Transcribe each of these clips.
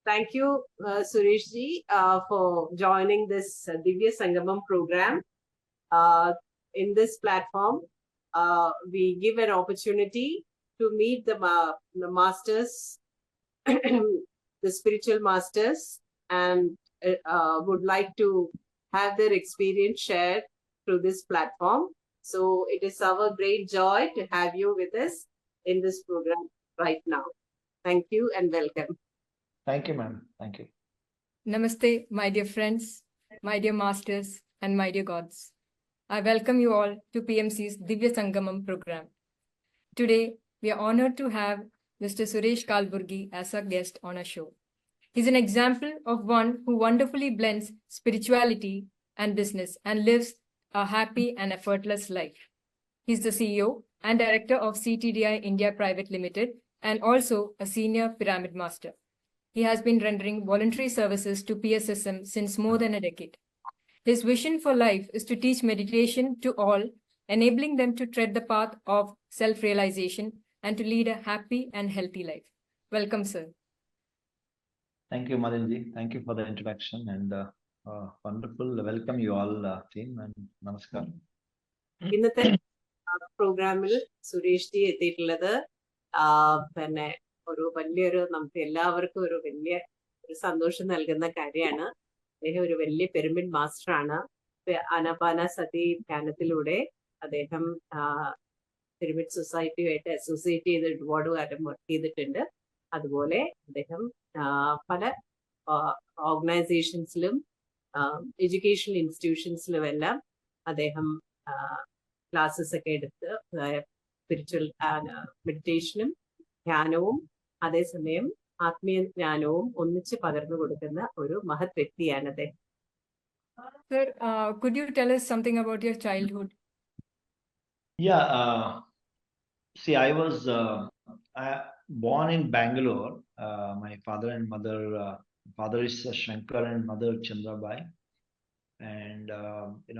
Thank you, Suresh G, for joining this Divya Sangamam program. In this platform, we give an opportunity to meet the masters, the spiritual masters, and would like to have their experience shared through this platform. So it is our great joy to have you with us in this program right now. Thank you and welcome. Thank you, ma'am. Thank you. Namaste, my dear friends, my dear masters, and my dear gods. I welcome you all to PMC's Divya Sangamam program. Today, we are honored to have Mr. Suresh Kalburgi as our guest on our show. He's an example of one who wonderfully blends spirituality and business and lives a happy and effortless life. He's the CEO and director of CTDI India Private Limited and also a senior pyramid master. He has been rendering voluntary services to PSSM since more than a decade. His vision for life is to teach meditation to all, enabling them to tread the path of self-realization and to lead a happy and healthy life. Welcome, sir. Thank you, Marinji. Thank you for the introduction and wonderful. Welcome you all, team, and namaskar. ഇന്നത്തെ പ്രോഗ്രാമിൽ Suresh G എത്തിയിട്ടുള്ളത് പിന്നെ ഒരു വലിയൊരു നമുക്ക് എല്ലാവർക്കും ഒരു വലിയ ഒരു സന്തോഷം നൽകുന്ന കാര്യമാണ്. അദ്ദേഹം ഒരു വലിയ പിരമിഡ് മാസ്റ്റർ ആണ്. അനപാനസതി ധ്യാനത്തിലൂടെ അദ്ദേഹം പിരമിഡ് സൊസൈറ്റിയുമായിട്ട് അസോസിയേറ്റ് ചെയ്ത് ഒരുപാട് കാലം വർക്ക് ചെയ്തിട്ടുണ്ട്. അതുപോലെ അദ്ദേഹം പല ഓർഗനൈസേഷൻസിലും എഡ്യൂക്കേഷണൽ ഇൻസ്റ്റിറ്റ്യൂഷൻസിലും എല്ലാം അദ്ദേഹം ക്ലാസ്സസ് ഒക്കെ എടുത്ത് സ്പിരിച്വൽ മെഡിറ്റേഷനും ധ്യാനവും അതേസമയം ആത്മീയ ജ്ഞാനവും ഒന്നിച്ച് പകർന്നു കൊടുക്കുന്ന ഒരു മഹത് വ്യക്തിയാണ് അദ്ദേഹം. Sir, could you tell us something about your childhood? Yeah, see, I was born in Bangalore. My father and mother, father is Shankar and mother Chandrabai. And in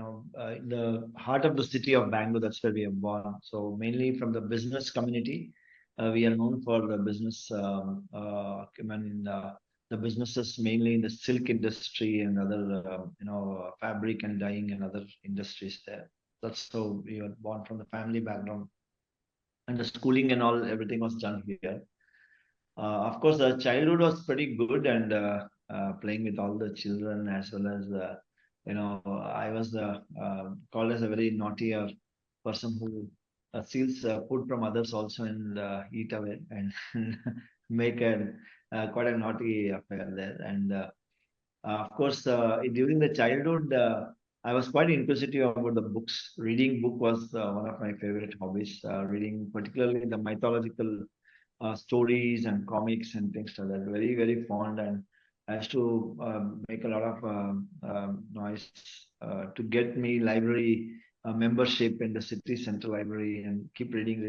the heart of the city of Bangalore, that's where we are born. So mainly from the business community, we are known for the business. The businesses mainly in the silk industry and other, fabric and dyeing and other industries there. That's how we were born from the family background, and the schooling and all, everything was done here. Of course, the childhood was pretty good, and playing with all the children, as well as I was called as a very naughty person who steals food from others also and eat away and make quite a naughty affair there. And of course, during the childhood, I was quite inquisitive about the books. Reading book was one of my favorite hobbies. Reading particularly the mythological stories and comics and things like that. Very, very fond, and I used to make a lot of noise to get me library membership in the city central library and keep reading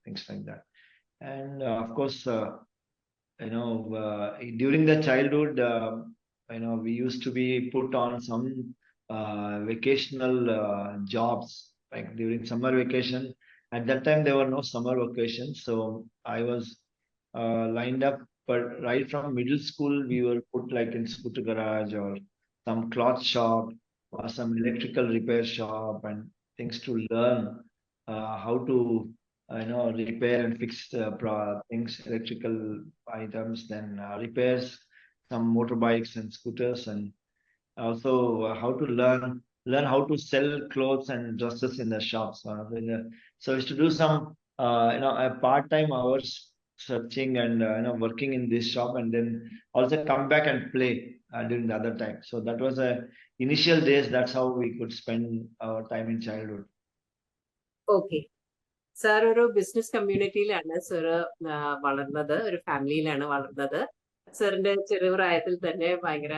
things like that. And of course, during the childhood, we used to be put on some vacational jobs, like during summer vacation. At that time, there were no summer vacations, so I was lined up. But right from middle school, we were put like in scooter garage or some cloth shop or some electrical repair shop and things to learn how to repair and fix things, electrical items, then repairs some motorbikes and scooters, and also how to learn how to sell clothes and dresses in the shops. So I used to do some part-time hours searching and working in this shop, and then also come back and play during the other time. So that was a initial days. That's how we could spend our time in childhood. Okay. Sir ഒരു business കമ്മ്യൂണിറ്റിയിലാണ് sir വളർന്നത്, ഒരു ഫാമിലിയിലാണ് വളർന്നത്. സാറിന്റെ ചെറുപ്രായത്തിൽ തന്നെ ഭയങ്കര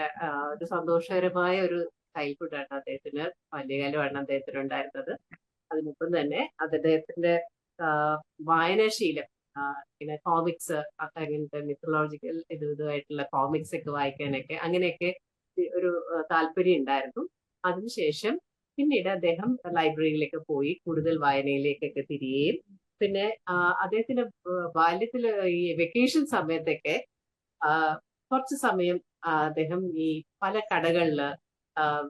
ഒരു സന്തോഷകരമായ ഒരു ചൈൽഡ്ഹുഡാണ് അദ്ദേഹത്തിന്, ബാല്യകാലമാണ് അദ്ദേഹത്തിന് ഉണ്ടായിരുന്നത്. അതിനൊപ്പം തന്നെ അദ്ദേഹത്തിന്റെ വായനാശീലം, പിന്നെ കോമിക്സ്, അങ്ങനത്തെ മിത്തോളജിക്കൽ ഇതുമായിട്ടുള്ള കോമിക്സ് ഒക്കെ വായിക്കാനൊക്കെ അങ്ങനെയൊക്കെ ഒരു താല്പര്യം ഉണ്ടായിരുന്നു. അതിനുശേഷം പിന്നീട് അദ്ദേഹം ലൈബ്രറിയിലേക്ക് പോയി കൂടുതൽ വായനയിലേക്കൊക്കെ തിരികെയും, പിന്നെ അദ്ദേഹത്തിന്റെ ബാല്യത്തില് ഈ വെക്കേഷൻ സമയത്തൊക്കെ കുറച്ച് സമയം അദ്ദേഹം ഈ പല കടകളില്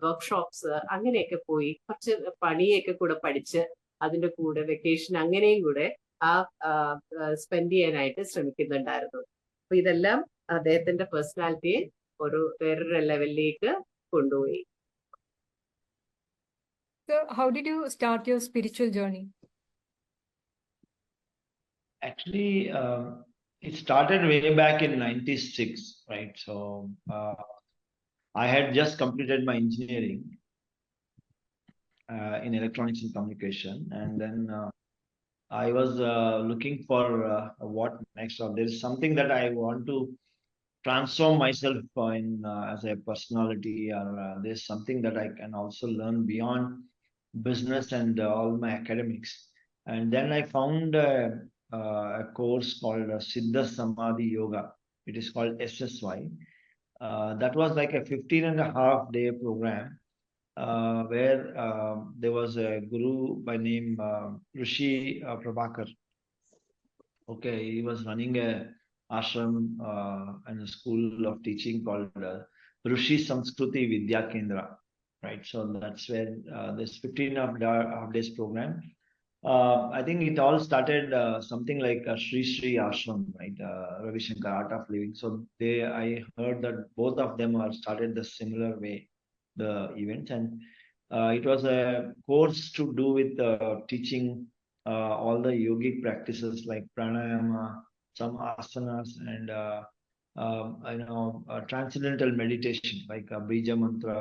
വർക്ക്ഷോപ്സ് അങ്ങനെയൊക്കെ പോയി കുറച്ച് പണിയൊക്കെ കൂടെ പഠിച്ച് അതിന്റെ കൂടെ വെക്കേഷൻ അങ്ങനെയും കൂടെ സ്പെൻഡ് ചെയ്യാനായിട്ട് ശ്രമിക്കുന്നുണ്ടായിരുന്നു. അപ്പൊ ഇതെല്ലാം അദ്ദേഹത്തിന്റെ പേഴ്സണാലിറ്റിയെ വേറൊരു ലെവലിലേക്ക് കൊണ്ടുപോയി. So, how did you start your spiritual journey? Actually, it started way back in 96, right? So I had just completed my engineering in electronics and communication, and then I was looking for what next. Or there is something that I want to transform myself in as a personality, or there's something that I can also learn beyond business and all my academics. And then I found a course called Siddha Samadhi Yoga. It is called SSY. That was like a 15.5-day program where there was a guru by name Rishi Prabhakar. Okay, he was running a ashram and a school of teaching called Rishi Samskruti Vidya Kendra, right? So that's where this 15.5 days program. I think it all started something like a Sri Sri Ashram, right? Ravi Shankar Art of Living. So I heard that both of them are started the similar way, the events, and it was a course to do with teaching all the yogic practices like pranayama, some asanas, and transcendental meditation like Bija Mantra.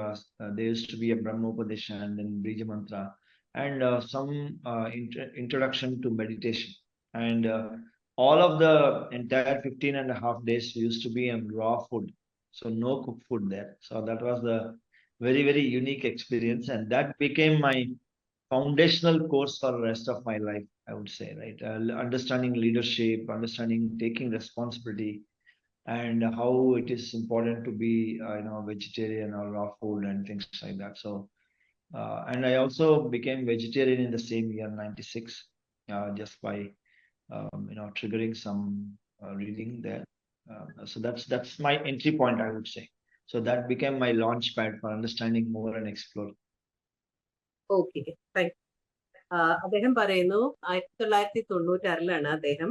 There used to be a Brahmopadesha and then Bija Mantra, and some introduction to meditation. And all of the entire 15.5 days used to be on raw food, so no cooked food there. So that was the very, very unique experience, and that became my foundational course for the rest of my life, I would say, right? Understanding leadership, understanding taking responsibility, and how it is important to be, vegetarian or raw food and things like that. So, and I also became vegetarian in the same year, 96, just by, triggering some reading there. So that's my entry point, I would say. So that became my launch pad for understanding more and explore. Okay, thank you. അദ്ദേഹം പറയുന്നു 1996 അദ്ദേഹം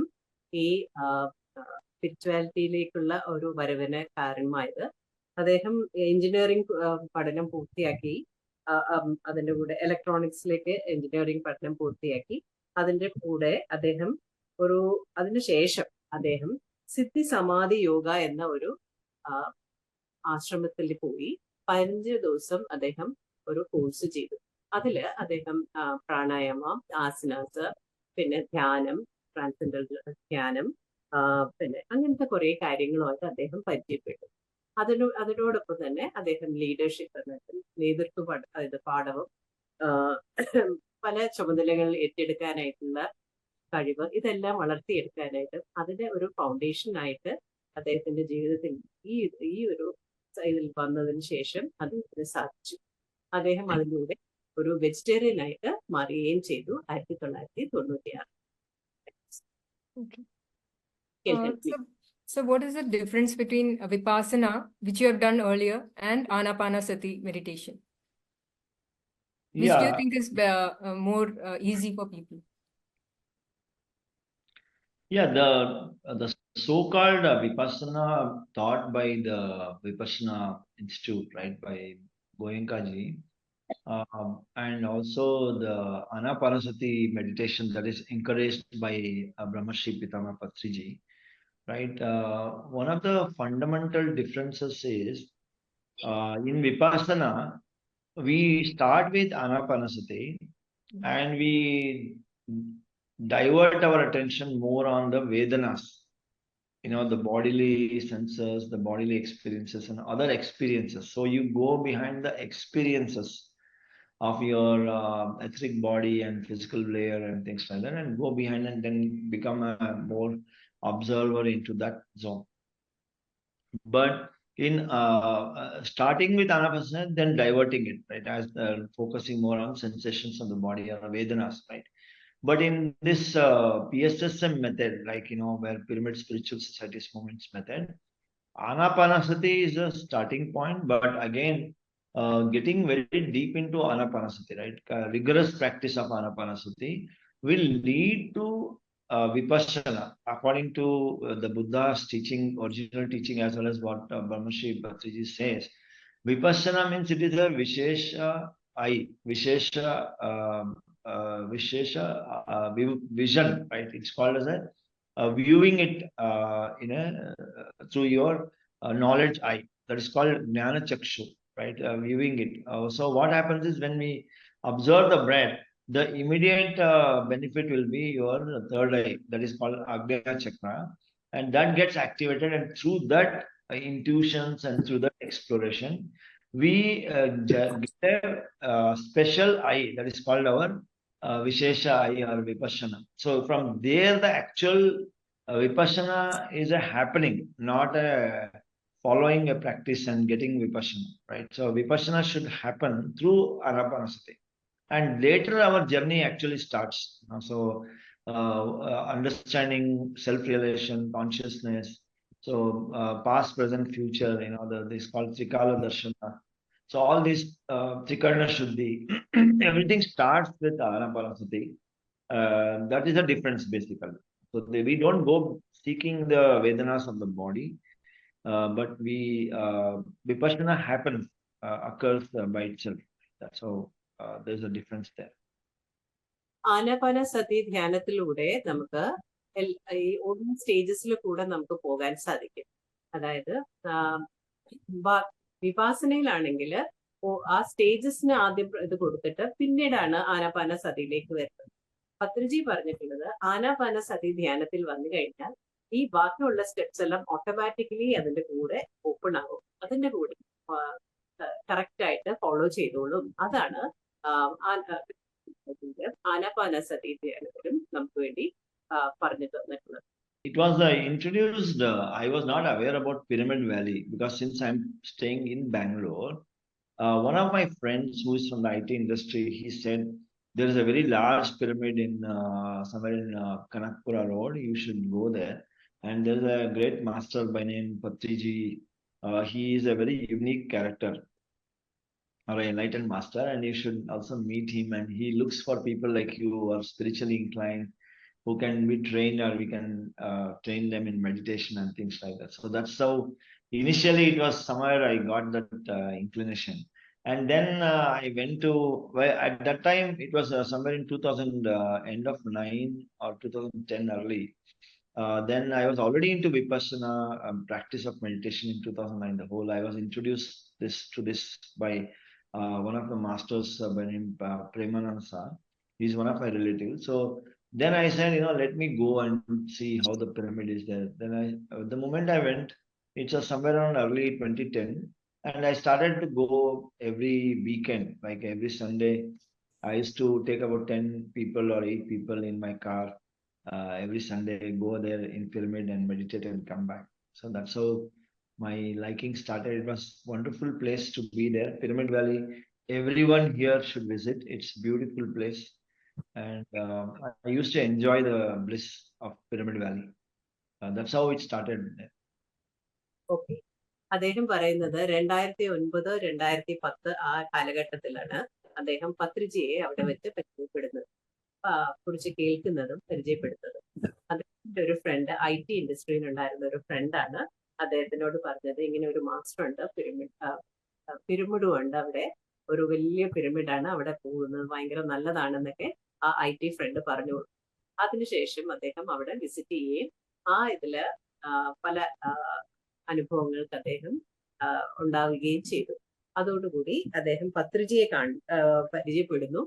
ഈ സ്പിരിച്വാലിറ്റിയിലേക്കുള്ള ഒരു വരവിന് കാരണമായത്. അദ്ദേഹം engineering പഠനം പൂർത്തിയാക്കി, അതിൻ്റെ കൂടെ ഇലക്ട്രോണിക്സിലേക്ക് എഞ്ചിനീയറിംഗ് പഠനം പൂർത്തിയാക്കി. അതിൻ്റെ കൂടെ അദ്ദേഹം അതിനുശേഷം അദ്ദേഹം സിദ്ധി സമാധി യോഗ എന്ന ഒരു ആശ്രമത്തിൽ പോയി 15 ദിവസം അദ്ദേഹം ഒരു കോഴ്സ് ചെയ്തു. അതില് അദ്ദേഹം പ്രാണായാമം, ആസനാസ്, പിന്നെ ധ്യാനം, ട്രാൻസെൻഡന്റൽ ധ്യാനം, പിന്നെ അങ്ങനത്തെ കുറെ കാര്യങ്ങളുമായിട്ട് അദ്ദേഹം പരിചയപ്പെട്ടു. അതിനോടൊപ്പം തന്നെ അദ്ദേഹം ലീഡർഷിപ്പ്, നേതൃത്വ പാഠവും പല ചുമതലകൾ ഏറ്റെടുക്കാനായിട്ടുള്ള കഴിവ്, ഇതെല്ലാം വളർത്തിയെടുക്കാനായിട്ട് അതിന്റെ ഒരു ഫൗണ്ടേഷനായിട്ട് അദ്ദേഹത്തിന്റെ ജീവിതത്തിൽ ഈ ഒരു ഇതിൽ വന്നതിന് ശേഷം അദ്ദേഹത്തിന് സാധിച്ചു. അദ്ദേഹം അതിലൂടെ ഒരു വെജിറ്റേറിയൻ ആയിട്ട് മാറുകയും ചെയ്തു 1996. Okay. So what is the difference between vipasana, which you have done earlier, and Anapanasati meditation? Which do you think is more easy for people? Yeah, the so-called Vipassana taught by the Vipassana Institute, right, by Goenka Ji, and also the Anapanasati meditation that is encouraged by Brahmarshi Pitama Patri Ji, right? One of the fundamental differences is in Vipassana, we start with Anapanasati and we divert our attention more on the Vedanas, the bodily senses, the bodily experiences and other experiences. So you go behind the experiences of your etheric body and physical layer and things like that, and go behind and then become a more observer into that zone. But in starting with Anapanasati, then diverting it, right, as focusing more on sensations of the body or Vedanas, right? But in this PSSM method, like, where Pyramid Spiritual Society's Movements method, Anapanasati is a starting point, but again, getting very deep into Anapanasati, right? Rigorous practice of Anapanasati will lead to vipassana, according to the Buddha's teaching, original teaching, as well as what Brahmashi Bhattacharya says. Vipassana means it is a Vishesha I, vision, right? It's called as a viewing it through your knowledge eye. That is called Jnana Chakshu, right? Viewing it. So what happens is when we observe the breath, the immediate benefit will be your third eye, that is called Agnya Chakra, and that gets activated, and through that intuitions and through that exploration, we get a special eye that is called our Vishesha eye or Vipassana. So from there, the actual Vipassana is a happening, not a following a practice and getting Vipassana, right? So Vipassana should happen through Anapanasati. And later our journey actually starts. So understanding self-realization, consciousness, so past, present, future, this called Trikala Darshana. So all these Trikarna Shuddhi, everything starts with Anapanasati. That is the difference basically. So we don't go seeking the Vedanas of the body, but Vipassana happens, occurs by itself. That's how there's a difference there. ആനാപാനസതി ധ്യാനത്തിലൂടെ നമുക്ക് ഈ ഓരോ സ്റ്റേജസിൽ കൂടെ നമുക്ക് പോകാൻ സാധിക്കും. അതായത് വിപാസനയിലാണെങ്കിൽ ആ സ്റ്റേജസിന് ആദ്യം ഇത് കൊടുത്തിട്ട് പിന്നീടാണ് ആനാപാനസതിയിലേക്ക് വരുന്നത്. പത്രിജി പറഞ്ഞിട്ടുള്ളത് ആനാപാനസതി ധ്യാനത്തിൽ വന്നു കഴിഞ്ഞാൽ ഈ ബാക്കിയുള്ള സ്റ്റെപ്സ് എല്ലാം ഓട്ടോമാറ്റിക്കലി അതിന്റെ കൂടെ ഓപ്പൺ ആകും, അതിന്റെ കൂടെ കറക്റ്റ് ആയിട്ട് ഫോളോ ചെയ്തോളും. അതാണ് ആനാപാനസതി ധ്യാനത്തിലും നമുക്ക് വേണ്ടി പറഞ്ഞു തന്നിട്ടുള്ളത്. It was introduced, I was not aware about Pyramid Valley because since I'm staying in Bangalore, one of my friends who is from the IT industry, he said, there is a very large pyramid in somewhere in Kanakpura Road, you should go there. And there's a great master by name Patriji. He is a very unique character, or an enlightened master, and you should also meet him. And he looks for people like you who are spiritually inclined, who can be trained, or we can train them in meditation and things like that. So that's how initially it was somewhere I got that inclination. And then I went to, well, at that time it was somewhere in 2000, end of 9 or 2010 early. Then I was already into Vipassana practice of meditation in 2009. The whole I was introduced to this by one of the masters by name Premanansa. He's one of my relatives. So then I said, let me go and see how the pyramid is there. Then the moment I went, it was somewhere around early 2010. And I started to go every weekend, like every Sunday. I used to take about 10 people or 8 people in my car. Every Sunday, I go there in pyramid and meditate and come back. So that's how my liking started. It was a wonderful place to be there. Pyramid Valley, everyone here should visit. It's a beautiful place. And I used to enjoy the bliss of Pyramid Valley. That's how it started. Okay. അദ്ദേഹം പറയുന്നത് 2009, 2010 ആ കാലഘട്ടത്തിലാണ് അദ്ദേഹം പത്രിജിയെ അവിടെ വെച്ച് പരിചയപ്പെടുന്നത്, കുറിച്ച് കേൾക്കുന്നതും പരിചയപ്പെടുന്നതും. അദ്ദേഹത്തിന്റെ ഒരു ഫ്രണ്ട് IT ഇൻഡസ്ട്രിയിൽ ഉണ്ടായിരുന്ന ഒരു ഫ്രണ്ടാണ് അദ്ദേഹത്തിനോട് പറഞ്ഞത്, ഇങ്ങനെ ഒരു മാസ്റ്റർ ഉണ്ട്, പിരമിഡും ഉണ്ട് അവിടെ, ഒരു വലിയ പിരമിഡാണ്, അവിടെ പോകുന്നത് ഭയങ്കര നല്ലതാണെന്നൊക്കെ ആ IT ഫ്രണ്ട് പറഞ്ഞു. അതിനുശേഷം അദ്ദേഹം അവിടെ വിസിറ്റ് ചെയ്യുകയും ഇതില് പല അനുഭവങ്ങൾക്ക് അദ്ദേഹം ഉണ്ടാവുകയും ചെയ്തു. അതോടുകൂടി അദ്ദേഹം പത്രിജിയെ പരിചയപ്പെടുന്നു.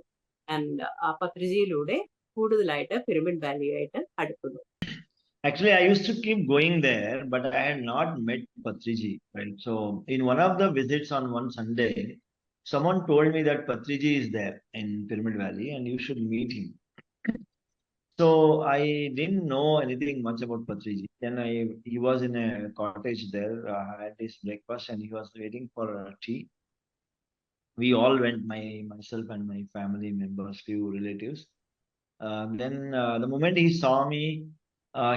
ആൻഡ് ആ പത്രിജിയിലൂടെ കൂടുതലായിട്ട് പിരമിഡ് വാലിയുമായിട്ട് അടുക്കുന്നു. Actually, I used to keep going there, but I had not met Patriji, right? So in one of the visits on one Sunday, someone told me that Patriji is there in Pyramid Valley and you should meet him. So I didn't know anything much about Patriji. Then he was in a cottage there. I had his breakfast and he was waiting for tea. We all went, myself and my family members, few relatives. Then the moment he saw me,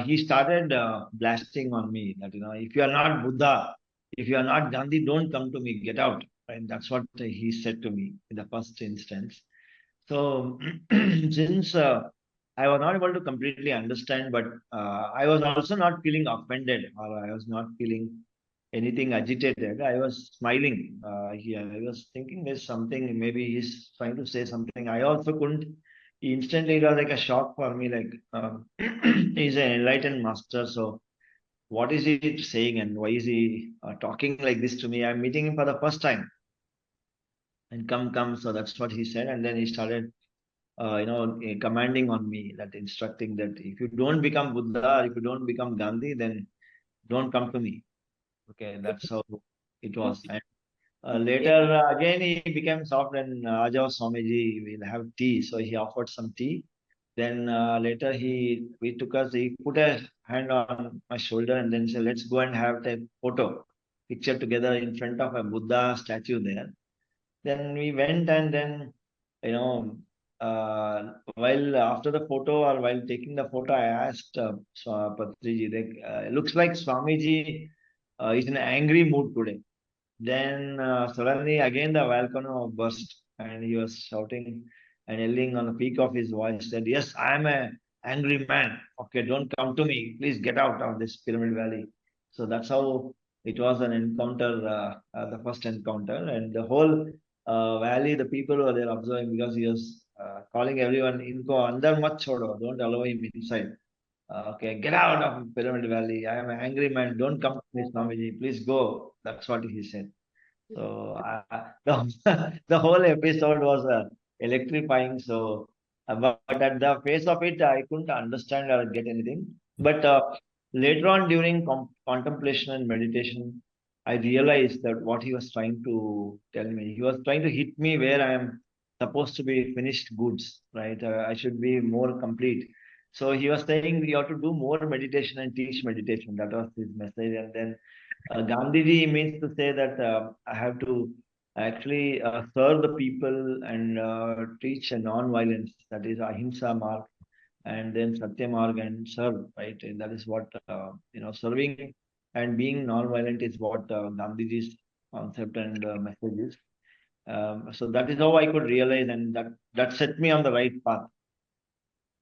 he started blasting on me that, if you are not Buddha, if you are not Gandhi, don't come to me, get out. And that's what he said to me in the first instance. So since I was not able to completely understand, but I was also not feeling offended, or I was not feeling anything agitated. I was smiling. I was thinking there's something, maybe he's trying to say something. I also couldn't. Instantly, it was like a shock for me. Like he's an enlightened master, so what is he saying, and why is he talking like this to me? I'm meeting him for the first time, and come. So that's what he said, and then he started commanding on me, that instructing that if you don't become Buddha, if you don't become Gandhi, then don't come to me. Okay, that's how it was. And later, again, he became soft, and Ajao Swami G will have tea. So he offered some tea. Then later he put a hand on my shoulder and then said, let's go and have a picture together in front of a Buddha statue there. Then we went, and then, you know, while after the photo, or while taking the photo, I asked Patriji, looks like Swamiji is in an angry mood today. Then suddenly again the volcano burst, and he was shouting and yelling on the peak of his voice, said, yes, I am an angry man. Okay, don't come to me. Please get out of this Pyramid Valley. So that's how it was an encounter, the first encounter. And the whole valley, the people were there observing, because he was calling everyone, Inko andar mat chodo, don't allow him inside. Okay, get out of Pyramid Valley. I am an angry man. Don't come to me, Swamiji. Please go. That's what he said. So the whole episode was electrifying. So, but at the face of it, I couldn't understand or get anything. But later on, during contemplation and meditation, I realized that what he was trying to tell me, he was trying to hit me where I am supposed to be finished goods, right? I should be more complete. So he was saying you have to do more meditation and teach meditation. That was his message. And then Gandhiji means to say that I have to actually serve the people and teach a non-violence, that is ahimsa mark, and then satya mark, and serve, right? And that is what serving and being non-violent is what Gandhiji's concept and message is. So that is how I could realize, and that set me on the right path.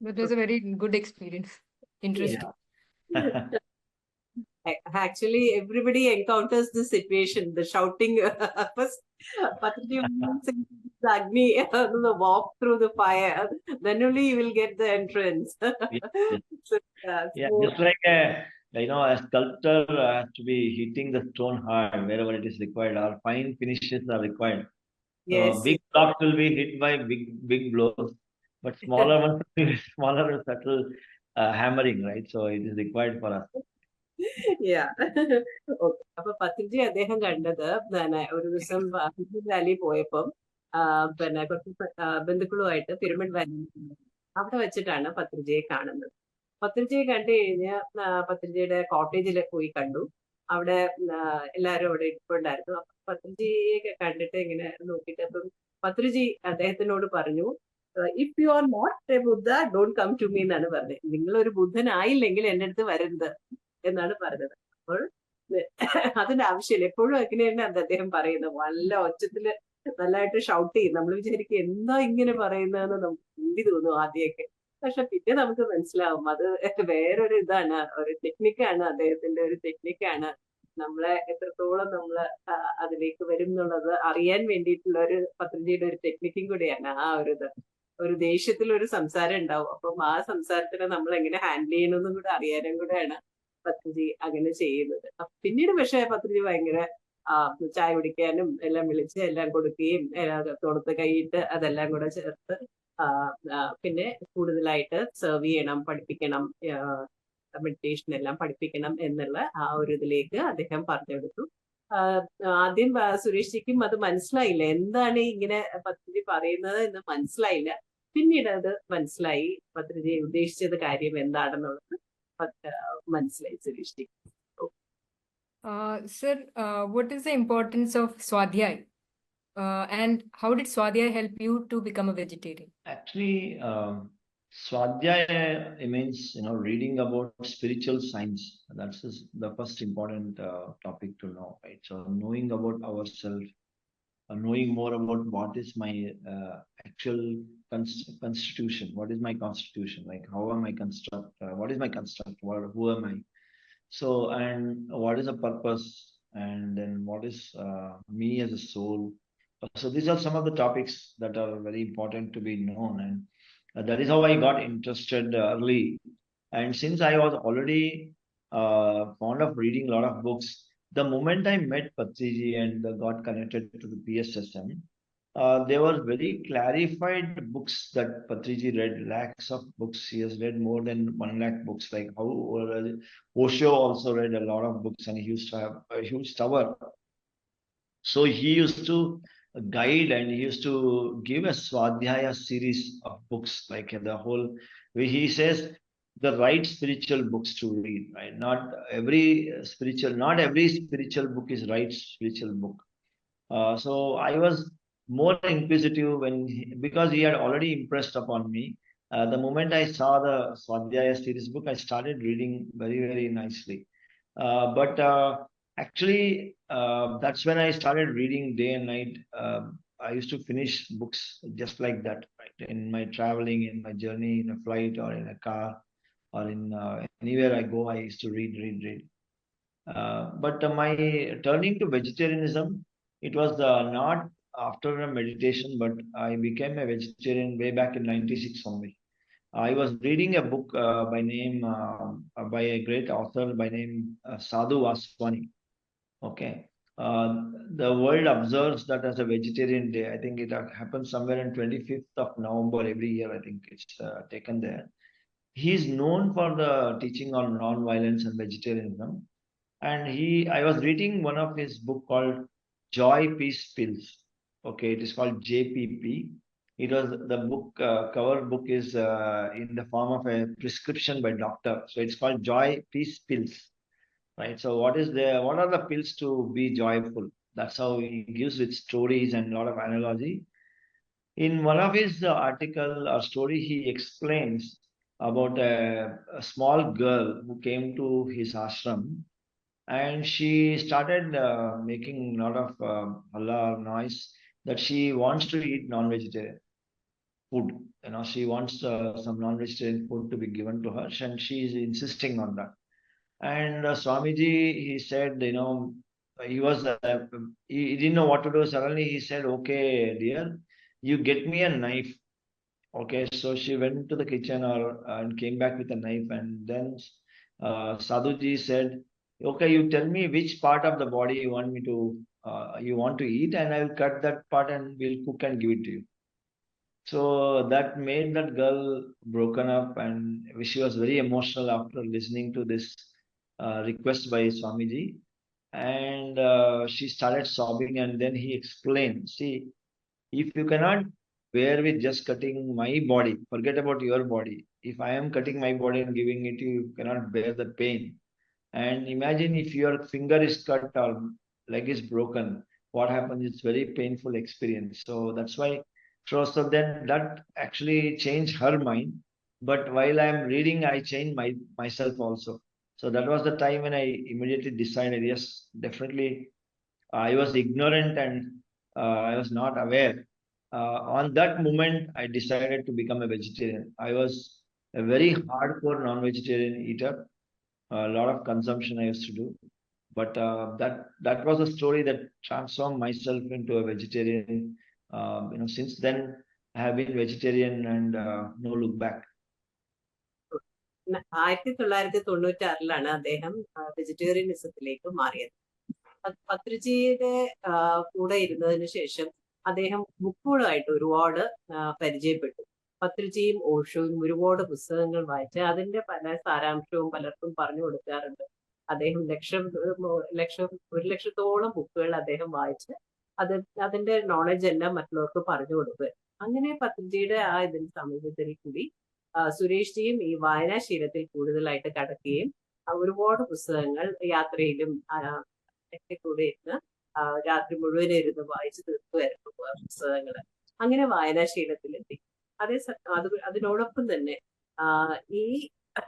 That was a very good experience. Interesting. Yeah. Actually, everybody encounters this situation, the shouting. First, Patriji wants the Agni, the walk through the fire. Then only you will get the entrance. Yes. So, Yeah, so, just like a sculptor has to be hitting the stone hard wherever it is required. Our fine finishes are required. yes. So big blocks will be hit by big blows, but smaller ones will be smaller and subtle hammering, right? So it is required for us. Yeah. Okay. അപ്പൊ പത്രിജി അദ്ദേഹം കണ്ടത് പിന്നെ ഒരു ദിവസം pyramid Valley പോയപ്പം പിന്നെ കുറച്ച് ബന്ധുക്കളുമായിട്ട് pyramid Valley അവിടെ വെച്ചിട്ടാണ് പത്രിജിയെ കാണുന്നത്. പത്രിജിയെ കണ്ടു കഴിഞ്ഞ് പത്രിജിയുടെ കോട്ടേജിൽ പോയി കണ്ടു. അവിടെ എല്ലാരും അവിടെ ഇരിപ്പുണ്ടായിരുന്നു. അപ്പൊ പത്രിജിയെ കണ്ടിട്ട് ഇങ്ങനെ നോക്കിയിട്ട് അപ്പം പത്രിജി അദ്ദേഹത്തിനോട് പറഞ്ഞു, if you are not a Buddha don't come to me എന്നാണ് പറഞ്ഞത്. നിങ്ങൾ ഒരു ബുദ്ധനായില്ലെങ്കിൽ എന്റെ അടുത്ത് വരരുത് എന്നാണ് പറഞ്ഞത്. അപ്പോൾ അതിന്റെ ആവശ്യമില്ല. എപ്പോഴും അങ്ങനെ തന്നെ അദ്ദേഹം പറയുന്നത്. നല്ല ഒച്ചത്തില് നല്ലതായിട്ട് ഷൗട്ട് ചെയ്യും. നമ്മൾ വിചാരിക്കും എന്താ ഇങ്ങനെ പറയുന്നതെന്ന് നമുക്ക് പേടി തോന്നും ആദ്യമൊക്കെ. പക്ഷെ പിന്നെ നമുക്ക് മനസ്സിലാവും അത് വേറൊരു ഇതാണ്, ഒരു ടെക്നിക്കാണ്, അദ്ദേഹത്തിന്റെ ഒരു ടെക്നിക്കാണ്. നമ്മളെ എത്രത്തോളം നമ്മള് അതിലേക്ക് വരും എന്നുള്ളത് അറിയാൻ വേണ്ടിയിട്ടുള്ള ഒരു പത്രിജിയുടെ ഒരു ടെക്നിക്കും കൂടിയാണ് ആ ഒരു ഇത്. ഒരു ദേഷ്യത്തിൽ ഒരു സംസാരം ഉണ്ടാവും. അപ്പം ആ സംസാരത്തിനെ നമ്മൾ എങ്ങനെ ഹാൻഡിൽ ചെയ്യണമെന്നും കൂടെ അറിയാനും കൂടെയാണ് പത്രിജി അങ്ങനെ ചെയ്യുന്നത്. പിന്നീട് പക്ഷെ പത്രിജി ഭയങ്കര ചായ കുടിക്കാനും എല്ലാം വിളിച്ച് എല്ലാം കൊടുക്കുകയും തൊടുത്ത് കൈയിട്ട് അതെല്ലാം കൂടെ ചേർത്ത് പിന്നെ കൂടുതലായിട്ട് സെർവ് ചെയ്യണം, പഠിപ്പിക്കണം, മെഡിറ്റേഷൻ എല്ലാം പഠിപ്പിക്കണം എന്നുള്ള ആ ഒരു ഇതിലേക്ക് അദ്ദേഹം പറഞ്ഞെടുത്തു. ആദ്യം സുരേഷ് ജിക്കും അത് മനസ്സിലായില്ല, എന്താണ് ഇങ്ങനെ പത്രിജി പറയുന്നത് എന്ന് മനസ്സിലായില്ല. പിന്നീട് അത് മനസ്സിലായി പത്രിജി ഉദ്ദേശിച്ചത് കാര്യം എന്താണെന്നുള്ളത് മനസ്സിലായി Suresh G. Sir, what is the importance of Swadhyay? And how did Swadhyay help you to become a vegetarian? Actually, Swadhyaya means, reading about spiritual science. That's the first important topic to know, right? So knowing about ourselves, knowing more about what is my actual constitution, what is my constitution, like how am I construct, what is my construct, who am I? So, and what is the purpose, and then what is me as a soul? So these are some of the topics that are very important to be known, and that is how I got interested early. And since I was already fond of reading a lot of books, the moment I met Patriji and got connected to the PSSM, there were very clarified books that Patriji read, lakhs of books. He has read more than 1 lakh books, like how Osho also read a lot of books, and he used to have a huge tower. So he used to guide, and he used to give a Swadhyaya series of books, like the whole way he says the right spiritual books to read, right? Not every spiritual book is right spiritual book. So I was more inquisitive because he had already impressed upon me. The moment I saw the Swadhyaya series book, I started reading very, very nicely. But actually, that's when I started reading day and night. I used to finish books just like that, right? In my traveling, in my journey, in a flight or in a car or in anywhere I go, I used to read. But my turning to vegetarianism, it was not after a meditation, but I became a vegetarian way back in '96 only. I was reading a book by a great author by name Sadhu Vaswani. Okay. The world observes that as a vegetarian day. I think it happens somewhere on 25th of November every year. I think it's taken there. He is known for the teaching on non-violence and vegetarianism. And I was reading one of his book called Joy Peace Pills. Okay, it is called JPP. It was the book cover book is in the form of a prescription by doctor. So it's called Joy Peace Pills, right? So what are the pills to be joyful? That's how he gives with stories and a lot of analogy. In one of his article or story, he explains about a small girl who came to his ashram, and she started making a lot of halla noise that she wants to eat non-vegetarian food. She wants some non-vegetarian food to be given to her, and she is insisting on that. And Swamiji, he said, he was he didn't know what to do. Suddenly he said, "Okay, dear, you get me a knife." Okay, so she went to the kitchen and came back with a knife, and then Sadhuji said, "Okay, you tell me which part of the body you want to eat, and I'll cut that part and we'll cook and give it to you." So that made that girl broken up, and she was very emotional after listening to this request by Swamiji, and she started sobbing, and then he explained, "See, if you cannot bear with just cutting my body, forget about your body. If I am cutting my body and giving it to you, you cannot bear the pain. And imagine if your finger is cut or leg is broken, what happens? It's very painful experience." So that's why, so then that actually changed her mind. But while I'm reading, I changed myself also. So that was the time when I immediately decided, yes, definitely I was ignorant and I was not aware. On that moment, I decided to become a vegetarian. I was a very hardcore non-vegetarian eater. A lot of consumption I used to do, but that was a story that transformed myself into a vegetarian. Since then I have been vegetarian and no look back. 1996 അദ്ദേഹം വെജിറ്റേറിയനിസത്തിലേക്ക് മാറിയത്. പത്രിജിയുടെ കൂടെ ഇരുന്നതിന് ശേഷം അദ്ദേഹം ബുക്കുകളായിട്ട് ഒരുപാട് പരിചയപ്പെട്ടു. പത്രിജിയും ഓഷോയും ഒരുപാട് പുസ്തകങ്ങൾ വായിച്ച് അതിന്റെ പല സാരാംശവും പലർക്കും പറഞ്ഞു കൊടുക്കാറുണ്ട്. അദ്ദേഹം 1,00,000-ഓളം ബുക്കുകൾ അദ്ദേഹം വായിച്ച് അതിന്റെ നോളജ് എല്ലാം മറ്റുള്ളവർക്ക് പറഞ്ഞു കൊടുക്കുക. അങ്ങനെ പത്രിജിയുടെ ഇതിന് സമീപത്തിൽ കൂടി സുരേഷ് ജിയും ഈ വായനാശീലത്തിൽ കൂടുതലായിട്ട് കടക്കുകയും ഒരുപാട് പുസ്തകങ്ങൾ യാത്രയിലും കൂടെ ഇരുന്ന് രാത്രി മുഴുവൻ ഇരുന്ന് വായിച്ചു തീർക്കുമായിരുന്നു പുസ്തകങ്ങൾ. അങ്ങനെ വായനാശീലത്തിലെത്തി. അതിനോടൊപ്പം തന്നെ ഈ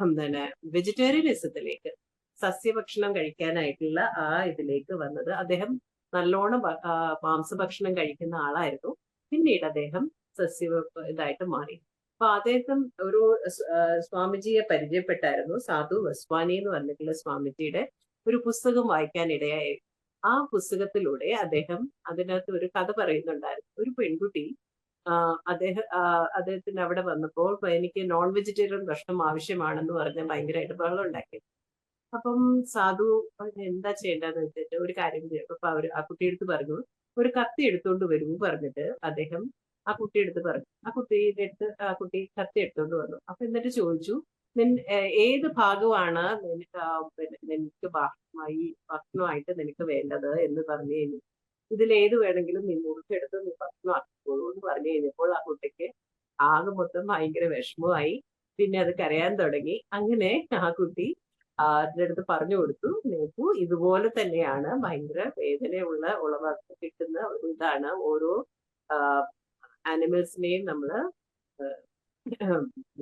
എന്താണ് വെജിറ്റേറിയനിസത്തിലേക്ക്, സസ്യഭക്ഷണം കഴിക്കാനായിട്ടുള്ള ഇതിലേക്ക് വന്നത് അദ്ദേഹം നല്ലോണം മാംസഭക്ഷണം കഴിക്കുന്ന ആളായിരുന്നു. പിന്നീട് അദ്ദേഹം ഇതായിട്ട് മാറി. അപ്പൊ അദ്ദേഹം ഒരു സ്വാമിജിയെ പരിചയപ്പെട്ടായിരുന്നു. സാധു വസ്വാനി എന്ന് പറഞ്ഞിട്ടുള്ള സ്വാമിജിയുടെ ഒരു പുസ്തകം വായിക്കാൻ ഇടയായി. ആ പുസ്തകത്തിലൂടെ അതിനകത്ത് ഒരു കഥ പറയുന്നുണ്ടായിരുന്നു. ഒരു പെൺകുട്ടി അദ്ദേഹത്തിന് അവിടെ വന്നപ്പോൾ എനിക്ക് നോൺ വെജിറ്റേറിയൻ ഭക്ഷണം ആവശ്യമാണെന്ന് പറഞ്ഞ് ഭയങ്കരമായിട്ട് ബഹളം ഉണ്ടാക്കി. അപ്പം സാധു എന്താ ചെയ്യേണ്ടതെന്ന് വെച്ചിട്ട് ഒരു കാര്യം ചെയ്യും. അപ്പൊ ആ കുട്ടിയെടുത്ത് പറഞ്ഞു, ഒരു കത്തി എടുത്തോണ്ട് വരൂ പറഞ്ഞിട്ട് അദ്ദേഹം ആ കുട്ടിയെടുത്ത് പറഞ്ഞു. ആ കുട്ടി കത്തി എടുത്തോണ്ട് വന്നു. അപ്പൊ എന്നിട്ട് ചോദിച്ചു, ഏത് ഭാഗമാണ് നിനക്ക് ഭക്ഷണമായിട്ട് നിനക്ക് വേണ്ടത് എന്ന് പറഞ്ഞു കഴിഞ്ഞു. ഇതിലേത് വേണമെങ്കിലും നീ മുറിച്ചെടുത്ത് നീ ഭക്ഷണമാക്കിക്കോളൂ എന്ന് പറഞ്ഞു കഴിഞ്ഞപ്പോൾ ആ കുട്ടിക്ക് ആകെ മൊത്തം ഭയങ്കര വിഷമമായി. പിന്നെ അത് കരയാൻ തുടങ്ങി. അങ്ങനെ ആ കുട്ടി അതിൻ്റെ അടുത്ത് പറഞ്ഞു കൊടുത്തു, നോക്കൂ ഇതുപോലെ തന്നെയാണ് ഭയങ്കര ഉളവാക്കി കിട്ടുന്ന ഒരു ഇതാണ് ഓരോ ആനിമൽസിനെയും നമ്മൾ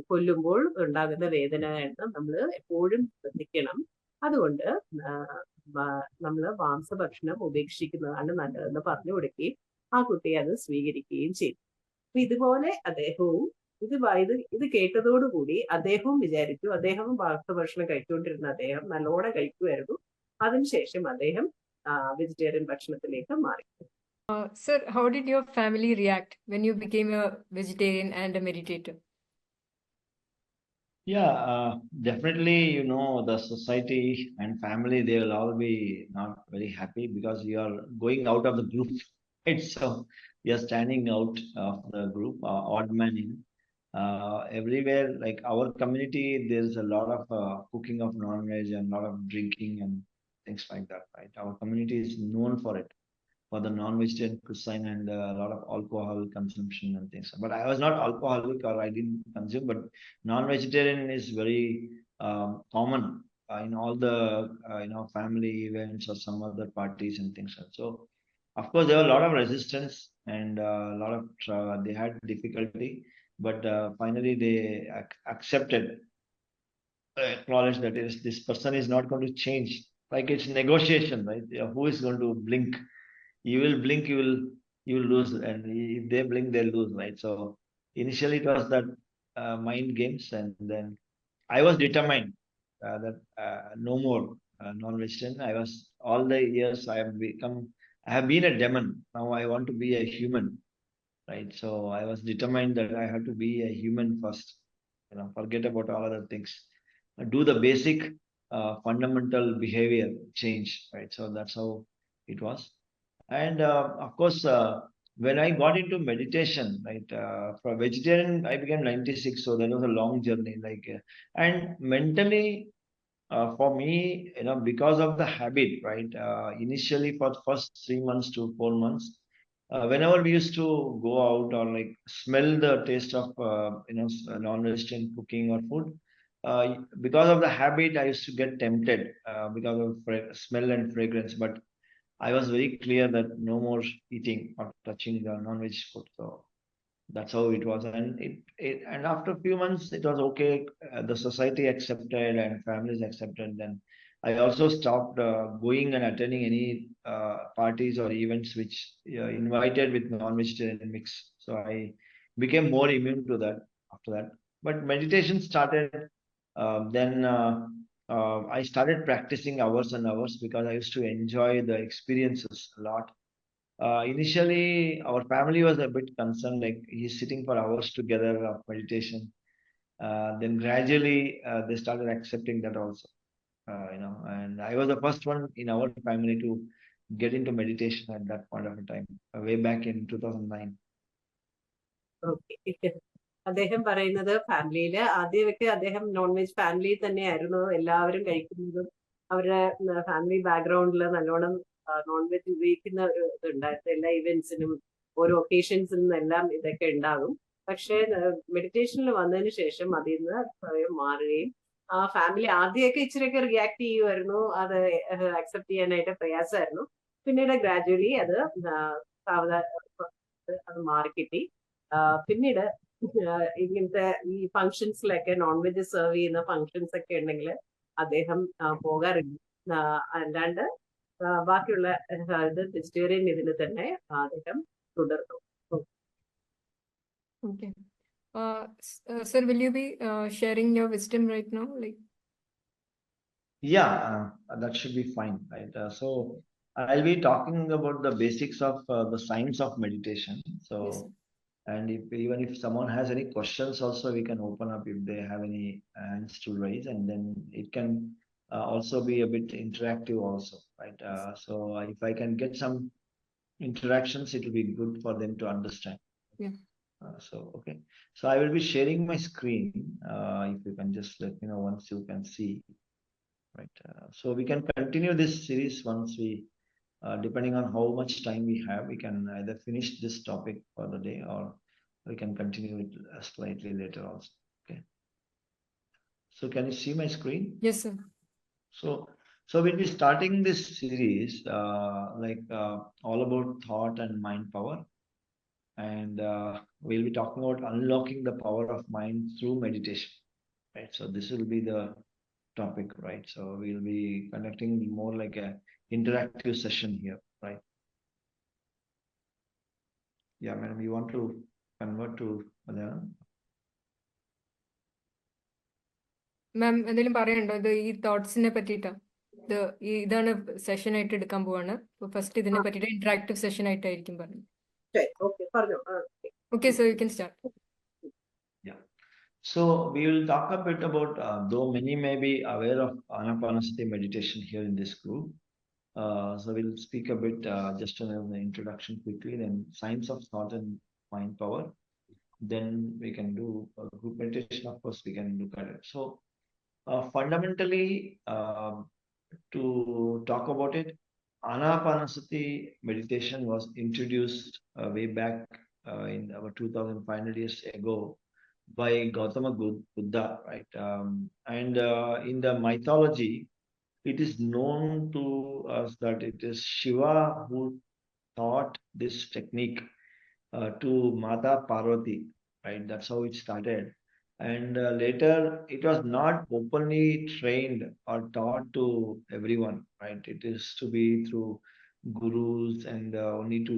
കൊല്ലുമ്പോൾ ഉണ്ടാകുന്ന വേദനയാണ് നമ്മൾ എപ്പോഴും ശ്രദ്ധിക്കണം. അതുകൊണ്ട് നമ്മൾ മാംസഭക്ഷണം ഉപേക്ഷിക്കുന്നതാണ് നല്ലതെന്ന് പറഞ്ഞു കൊടുക്കുകയും ആ കുട്ടി അത് സ്വീകരിക്കുകയും ചെയ്തു. അപ്പൊ ഇതുപോലെ അദ്ദേഹവും ഇത് കേട്ടതോടുകൂടി അദ്ദേഹവും വിചാരിച്ചു, അദ്ദേഹവും മാംസഭക്ഷണം കഴിച്ചുകൊണ്ടിരുന്ന അദ്ദേഹം നല്ലോണം കഴിക്കുമായിരുന്നു. അതിനുശേഷം അദ്ദേഹം വെജിറ്റേറിയൻ ഭക്ഷണത്തിലേക്ക് മാറി. Sir, how did your family react when you became a vegetarian and a meditator? Yeah, definitely, the society and family, they will all be not very happy because you are going out of the group, right? So you are standing out of the group, odd man in. Everywhere, like our community, there's a lot of cooking of non-veg and a lot of drinking and things like that, right? Our community is known for it, for the non-vegetarian cuisine and a lot of alcohol consumption and things. But I was not alcoholic or I didn't consume, but non-vegetarian is very common in all the family events or some other parties and things. So of course there were a lot of resistance and a lot of they had difficulty, but finally they accepted, acknowledged that this person is not going to change. Like it's negotiation, right? Who is going to blink? You will blink, you will lose, and if they blink, they'll lose, right? So initially it was that mind games, and then I was determined that no more non-vegetarian. I was all the years I have been a demon. Now I want to be a human, right? So I was determined that I have to be a human first. Forget about all other things. Do the basic fundamental behavior change, right? So that's how it was. And of course, when I got into meditation, right, for vegetarian, I became 96. So that was a long journey. And mentally, for me, because of the habit, right, initially for the first 3 months to 4 months, whenever we used to go out or like smell the taste of, non-vegetarian cooking or food, because of the habit, I used to get tempted because of smell and fragrance. But I was very clear that no more eating or touching the non-veg food. So that's how it was. And after a few months, it was okay. The society accepted and families accepted. Then I also stopped going and attending any parties or events which invited with non-vegetarian mix. So I became more immune to that after that. But meditation started. Then I started practicing hours and hours because I used to enjoy the experiences a lot. Initially, our family was a bit concerned, like he's sitting for hours together of meditation. Then gradually, they started accepting that also. And I was the first one in our family to get into meditation at that point of time, way back in 2009. Okay. അദ്ദേഹം പറയുന്നത് ഫാമിലിയില് ആദ്യമൊക്കെ അദ്ദേഹം non veg ഫാമിലിയിൽ തന്നെയായിരുന്നു എല്ലാവരും കഴിക്കുന്നതും. അവരുടെ family ബാക്ക്ഗ്രൗണ്ടിൽ നല്ലോണം നോൺ വെജ് ഉപയോഗിക്കുന്ന ഒരു ഇതുണ്ടായിരുന്നു. എല്ലാ ഇവന്റ്സിനും ഓരോ ഒക്കേഷൻസിനും എല്ലാം ഇതൊക്കെ ഉണ്ടാകും. പക്ഷേ മെഡിറ്റേഷനിൽ വന്നതിന് ശേഷം അതിൽ നിന്ന് സ്വയം മാറുകയും ആ ഫാമിലി ആദ്യമൊക്കെ ഇച്ചിരിയൊക്കെ റിയാക്ട് ചെയ്യുമായിരുന്നു. അത് അക്സെപ്റ്റ് ചെയ്യാനായിട്ട് പ്രയാസമായിരുന്നു. പിന്നീട് ഗ്രാജുവലി അത് മാറിക്കിട്ടി. പിന്നീട് ഇങ്ങനത്തെ ഈ ഫംഗ്ഷൻസിലൊക്കെ നോൺ വെജ് സെർവ് ചെയ്യുന്ന ഫംഗ്ഷൻസ് ഒക്കെ ഉണ്ടെങ്കിൽ അദ്ദേഹം പോകാറില്ല. അല്ലാണ്ട് ബാക്കിയുള്ള ഇത് വെജിറ്റേറിയൻ ഇതിൽ തന്നെ അദ്ദേഹം തുടർന്നു. Okay. Sir, will you be sharing your wisdom right now? Like, Yeah, that should be fine, right? So I'll be talking about the basics of the science of meditation. So, yes, sir. and even if someone has any questions, also we can open up if they have any hands to raise, and then it can also be a bit interactive, also, right? So if I can get some interactions, it will be good for them to understand. Yeah. So okay, so I will be sharing my screen. If you can just let me know once you can see. Right. So we can continue this series once we, depending on how much time we have, we can either finish this topic for the day or we can continue it slightly later also. Okay. So can you see my screen? Yes, sir. So we'll be starting this series all about thought and mind power. And we'll be talking about unlocking the power of mind through meditation. Right. So this will be the topic, right? So we'll be conducting more like a interactive session here, right? Yeah, madam, you want to convert to Malayalam? മാം എന്തെങ്കിലും പറയാനുണ്ടോ ഇത് ഈ തോട്ട്സിനെ പറ്റിയിട്ട്? ഇതാണ് session ആയിട്ട് എടുക്കാൻ പോവാണ്. First ഇതിനെ പറ്റിയിട്ട് ഇന്ററാക്റ്റീവ് സെഷൻ ആയിട്ടായിരിക്കും പറഞ്ഞത്. Okay, so you can start. Yeah. So we will talk a bit about, though many may be aware of Anapanasati meditation here in this group. So we'll speak a bit, just an introduction quickly, then science of thought and mind power. Then we can do a group meditation, of course, we can look at it. So fundamentally, to talk about it, Anapanasati meditation was introduced way back in about 2,500 years ago by Gautama Buddha, right? And in the mythology, it is known to us that it is Shiva who taught this technique to Mata Parvati, right? That's how it started. And later, it was not openly trained or taught to everyone, right? It is to be through gurus and only to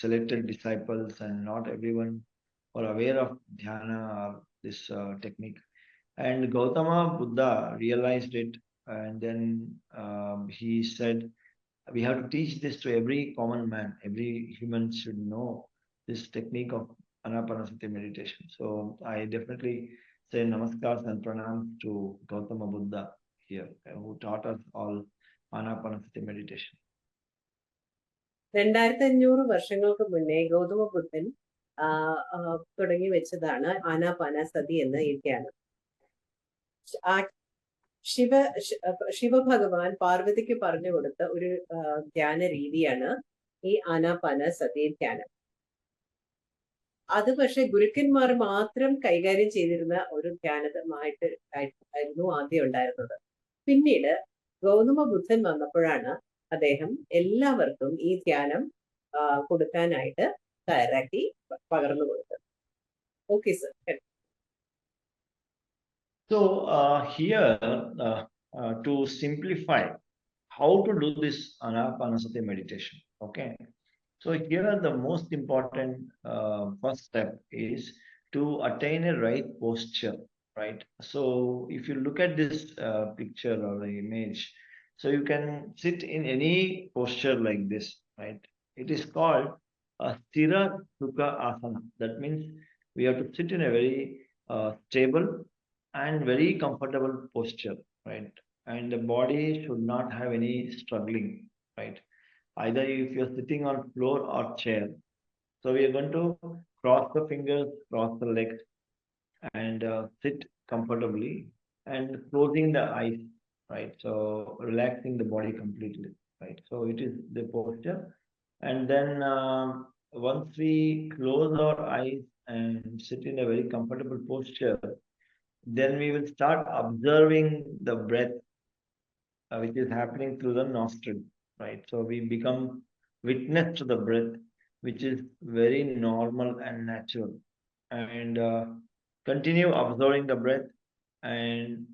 selected disciples, and not everyone were aware of dhyana or this technique. And Gautama Buddha realized it, and then he said, we have to teach this to every common man. Every human should know this technique of Anapanasati meditation. So I definitely say namaskars and pranams to Gautama Buddha here, who taught us all Anapanasati meditation. 2500 വർഷങ്ങൾക്ക് മുന്നേ ഗൗതമ ബുദ്ധൻ തുടങ്ങി വെച്ചതാണ് ആനാപാനസതി എന്ന ഈ ധ്യാനം. ശിവഭഗവാൻ പാർവതിക്ക് പറഞ്ഞു കൊടുത്ത ഒരു ധ്യാന രീതിയാണ് ഈ ആനാപാനസതി ധ്യാനം. അത് പക്ഷെ ഗുരുക്കന്മാർ മാത്രം കൈകാര്യം ചെയ്തിരുന്ന ഒരു ധ്യാനമായിട്ട് ആയിരുന്നു ആദ്യം ഉണ്ടായിരുന്നത്. പിന്നീട് ഗൗതമ ബുദ്ധൻ വന്നപ്പോഴാണ് അദ്ദേഹം എല്ലാവർക്കും ഈ ധ്യാനം കൊടുക്കാനായിട്ട് തയ്യാറാക്കി പകർന്നു കൊടുത്തത്. Okay sir. So here, to simplify how to do this Anapanasati meditation, okay? So here the most important first step is to attain a right posture, right? So if you look at this picture or the image, so you can sit in any posture like this, right? It is called a Sthira Sukha Asana. That means we have to sit in a very stable and very comfortable posture, right? And the body should not have any struggling, right? Either if you're sitting on floor or chair. So we are going to cross the fingers, cross the legs, and sit comfortably and closing the eyes, right? So relaxing the body completely, right? So it is the posture. And then once we close our eyes and sit in a very comfortable posture, then we will start observing the breath which is happening through the nostril, right? So we become witness to the breath, which is very normal and natural. and continue observing the breath. And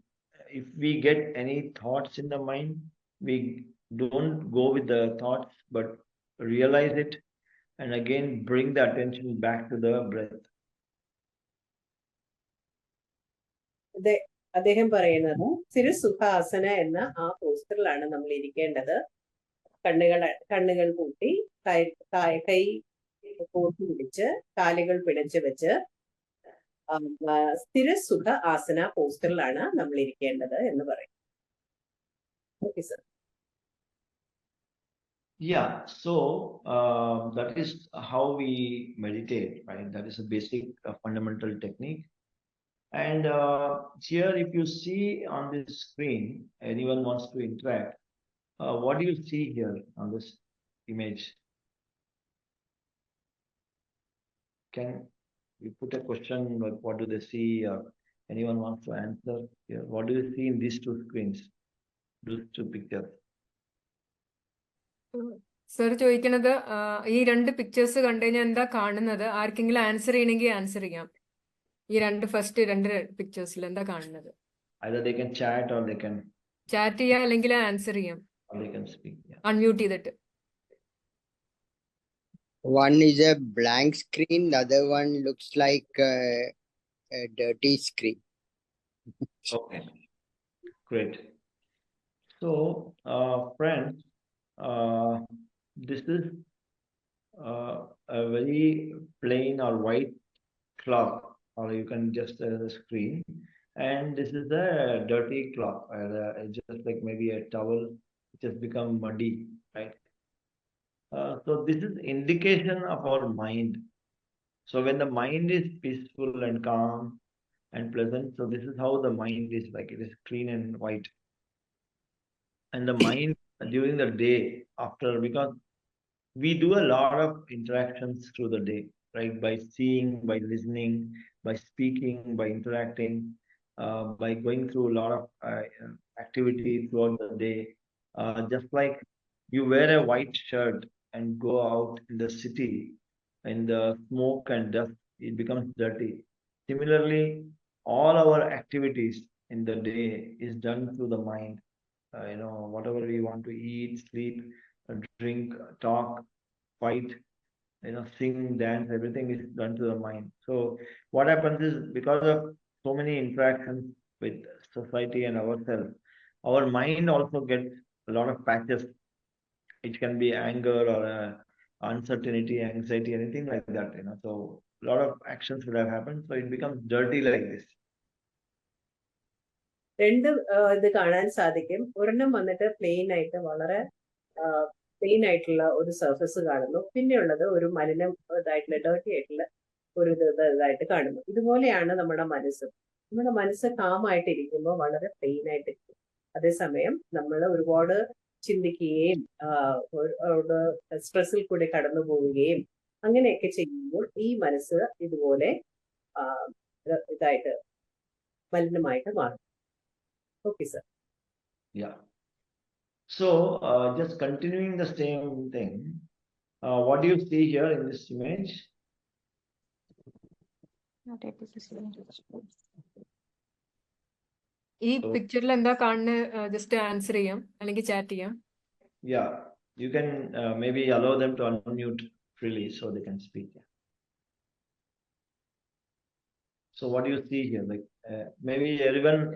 if we get any thoughts in the mind, we don't go with the thoughts, but realize it and again bring the attention back to the breath. അദ്ദേഹം പറയുന്നത് സ്ഥിരസുഖാസന എന്ന ആ പോസ്റ്ററിലാണ് നമ്മൾ ഇരിക്കേണ്ടത്. കണ്ണുകൾ പൂട്ടി കൈ കൂട്ടി പിടിച്ച് കാലുകൾ പിടിച്ചു വെച്ച് സ്ഥിരസുഖ ആസന പോസ്റ്ററിലാണ് നമ്മൾ ഇരിക്കേണ്ടത് എന്ന് പറയും. Okay sir. Yeah, so that is how we meditate, right? That is a basic fundamental technique. And here, if you see on this screen, anyone wants to interact, what do you see here on this image? Can you put a question like what do they see, or anyone wants to answer here? What do you see in these two screens, these two pictures? Sir ചോദിക്കുന്നത് ഈ രണ്ട് pictures കണ്ടു കഴിഞ്ഞാൽ എന്താ കാണുന്നത്? ആർക്കെങ്കിലും answer ചെയ്യണമെങ്കിൽ answer ചെയ്യാം. ഈ ഫസ്റ്റ് രണ്ട് പിക്ചേഴ്സിൽ എന്താ കാണുന്നത്? Either they can chat or they can chat ചെയ്യാം അല്ലെങ്കിൽ ആൻസർ ചെയ്യാം. or they can speak. Yeah. Unmute ചെയ്തിട്ട്. One is a blank screen, the other one looks like a dirty screen. Okay, great. So, friends, this is a very plain or white cloth, or you can just screen, and this is a dirty cloth, just like maybe a towel which has become muddy, right? So this is indication of our mind. So when the mind is peaceful and calm and pleasant, so this is how the mind is, like it is clean and white. And the mind during the day after, because we do a lot of interactions through the day, right? By seeing, by listening, by speaking, by interacting, by going through a lot of activity throughout the day. Just like you wear a white shirt and go out in the city, in the smoke and dust, it becomes dirty. Similarly, all our activities in the day is done through the mind. Whatever we want to eat, sleep, drink, talk, fight, sing, dance, everything is done to the mind. So what happens is, because of so many interactions with society and ourselves, our mind also gets a lot of patches. It can be anger or uncertainty, anxiety, anything like that. So a lot of actions would have happened, so it becomes dirty like this. രണ്ട് ഇത് കാണാൻ സാധിക്കും. ഒരെണ്ണം വന്നിട്ട് plain ആയിട്ട് വളരെ plain ആയിട്ടുള്ള ഒരു സർഫസ് കാണുന്നു. പിന്നെയുള്ളത് ഒരു മലിനം ഇതായിട്ടുള്ള ഡേർട്ടി ആയിട്ടുള്ള ഒരു ഇതായിട്ട് കാണുന്നു. ഇതുപോലെയാണ് നമ്മുടെ മനസ്സ്. നമ്മുടെ മനസ്സ് കാമായിട്ടിരിക്കുമ്പോൾ വളരെ പ്ലെയിൻ ആയിട്ടിരിക്കും. അതേസമയം നമ്മൾ ഒരുപാട് ചിന്തിക്കുകയും സ്ട്രെസ്സിൽ കൂടെ കടന്നു പോവുകയും അങ്ങനെയൊക്കെ ചെയ്യുമ്പോൾ ഈ മനസ്സ് ഇതുപോലെ ഇതായിട്ട് മലിനമായിട്ട് മാറും. Okay, sir. Yeah. So, just continuing the same thing, what do you see here in this image? ഈ പിക്ചറിൽ എന്താ കാണുന്നത്? ജസ്റ്റ് ആൻസർ ചെയ്യാം അല്ലെങ്കിൽ ചാറ്റ് ചെയ്യാം. Yeah, you can maybe allow them to unmute freely so they can speak. Yeah. So what do you see here? Like maybe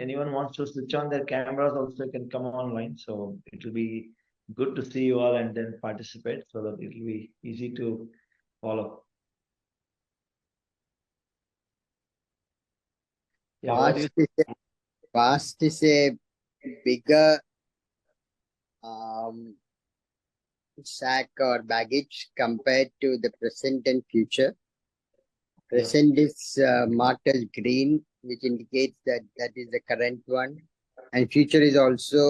anyone wants to switch on their cameras also can come online. So it will be good to see you all and then participate so that it will be easy to follow. Yeah, Past is a bigger sack or baggage compared to the present and future. Present is marked as green, which indicates that is the current one, and future is also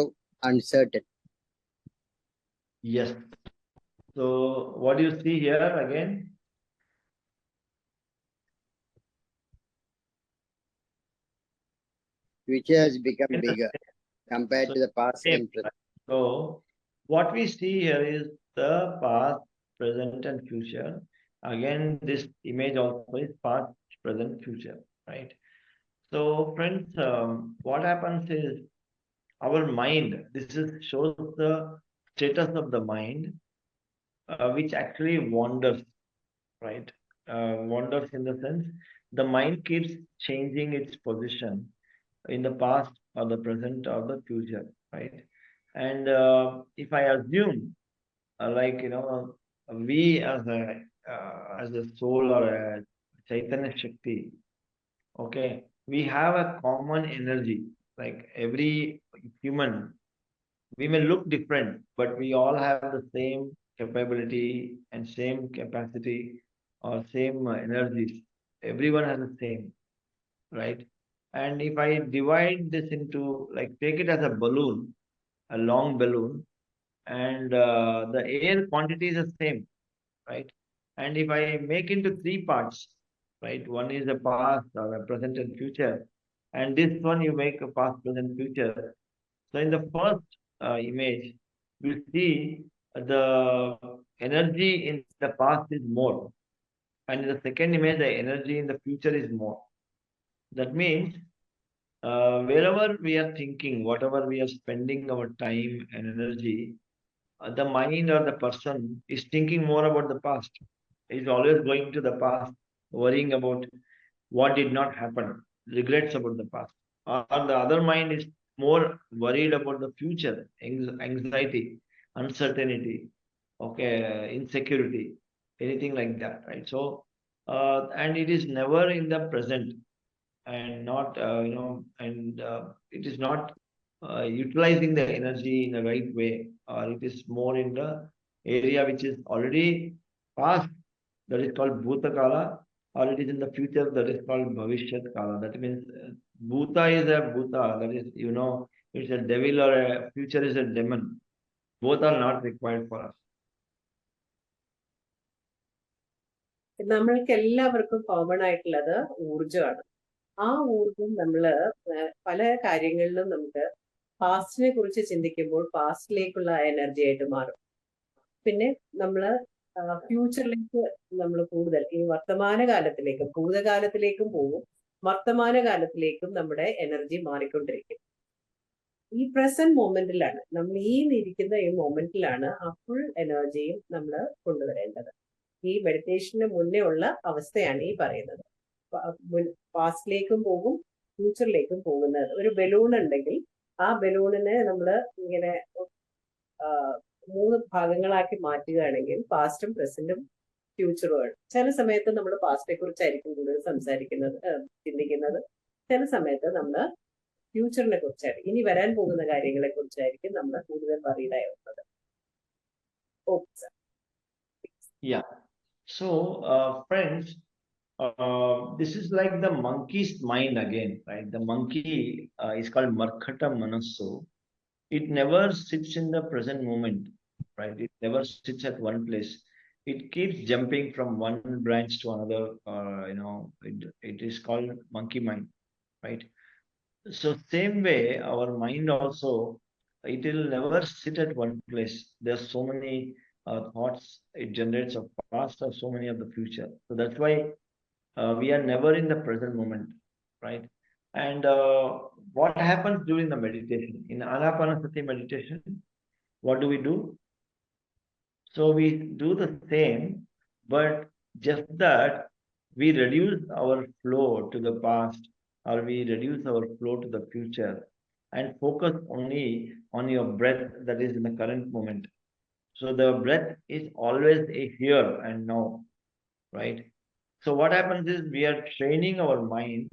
uncertain. Yes. So what do you see here again? Future has become bigger compared to the past and present. So what we see here is the past, present, and future. Again, this image also is past, present, future, right? So, friends, what happens is our mind, this is shows the status of the mind, which actually wanders, right? Wanders in the sense the mind keeps changing its position in the past or the present or the future, right? And if I assume, like, we as a soul or a Chaitanya Shakti, okay, we have a common energy. Like every human, we may look different, but we all have the same capability and same capacity or same energies. Everyone has the same, right? And if I divide this into, like, take it as a balloon, a long balloon, and the air quantity is the same, right? And if I make into three parts, right? One is the past or the present and future, and this one you make a past, present, future. So in the first image, we see the energy in the past is more, and in the second image, the energy in the future is more. That means wherever we are thinking, whatever we are spending our time and energy, the mind or the person is thinking more about the past. Is always going to the past, worrying about what did not happen, regrets about the past. Or the other mind is more worried about the future, anxiety, uncertainty, okay, insecurity, anything like that, right? So, and it is never in the present and not, and it is not utilizing the energy in the right way, or it is more in the area which is already past, that is called Bhutakala, or it is in the future, that is called Bhavishyat Kala. That means Bhuta is a Bhuta, that is, it's a devil, or a future is a demon. Both are not required for us. നമ്മൾക്ക് എല്ലാവർക്കും common ആയിട്ടുള്ളത് ഊർജമാണ്. ആ ഊർജം നമ്മള് പല കാര്യങ്ങളിലും നമുക്ക് പാസ്റ്റിനെ കുറിച്ച് ചിന്തിക്കുമ്പോൾ പാസ്റ്റിലേക്കുള്ള എനർജി ആയിട്ട് മാറും. പിന്നെ നമ്മള് ഫ്യൂച്ചറിലേക്ക് നമ്മൾ കൂടുതൽ ഈ വർത്തമാനകാലത്തിലേക്കും ഭൂതകാലത്തിലേക്കും പോകും, വർത്തമാനകാലത്തിലേക്കും നമ്മുടെ എനർജി മാറിക്കൊണ്ടിരിക്കും. ഈ പ്രസന്റ് മൊമെന്റിലാണ് നമ്മൾ ഇരിക്കുന്ന ഈ മൊമെന്റിലാണ് ആ ഫുൾ എനർജിയും നമ്മൾ കൊണ്ടുവരേണ്ടത്. ഈ മെഡിറ്റേഷന് മുന്നേ ഉള്ള അവസ്ഥയാണ് ഈ പറയുന്നത്. പാസ്റ്റിലേക്കും പോകും, ഫ്യൂച്ചറിലേക്കും പോകുന്നത്. ഒരു ബലൂൺ ഉണ്ടെങ്കിൽ ആ ബലൂണിനെ നമ്മൾ ഇങ്ങനെ 3 ഭാഗങ്ങളാക്കി മാറ്റുകയാണെങ്കിൽ പാസ്റ്റും പ്രസന്റും ഫ്യൂച്ചറുമാണ്. ചില സമയത്ത് നമ്മൾ പാസ്റ്റിനെ കുറിച്ചായിരിക്കും കൂടുതൽ സംസാരിക്കുന്നത്, ചിന്തിക്കുന്നത്. ചില സമയത്ത് നമ്മൾ ഫ്യൂച്ചറിനെ കുറിച്ചായിരിക്കും, ഇനി വരാൻ പോകുന്ന കാര്യങ്ങളെ കുറിച്ചായിരിക്കും നമ്മൾ കൂടുതൽ വറീഡായി വരുന്നത്. Okay. Yeah. So, friends, this is like the monkey's mind again, right? The monkey is called Markhata Manasso. It never sits in the present moment, right? It never sits at one place. It keeps jumping from one branch to another. It is called monkey mind, right? So same way, our mind also, it will never sit at one place. There are so many thoughts it generates of past, or so many of the future. So that's why we are never in the present moment, right? And what happens during the meditation? In Anapanasati meditation, what do? So we do the same, but just that we reduce our flow to the past, or we reduce our flow to the future, and focus only on your breath that is in the current moment. So the breath is always a here and now, right? So what happens is we are training our mind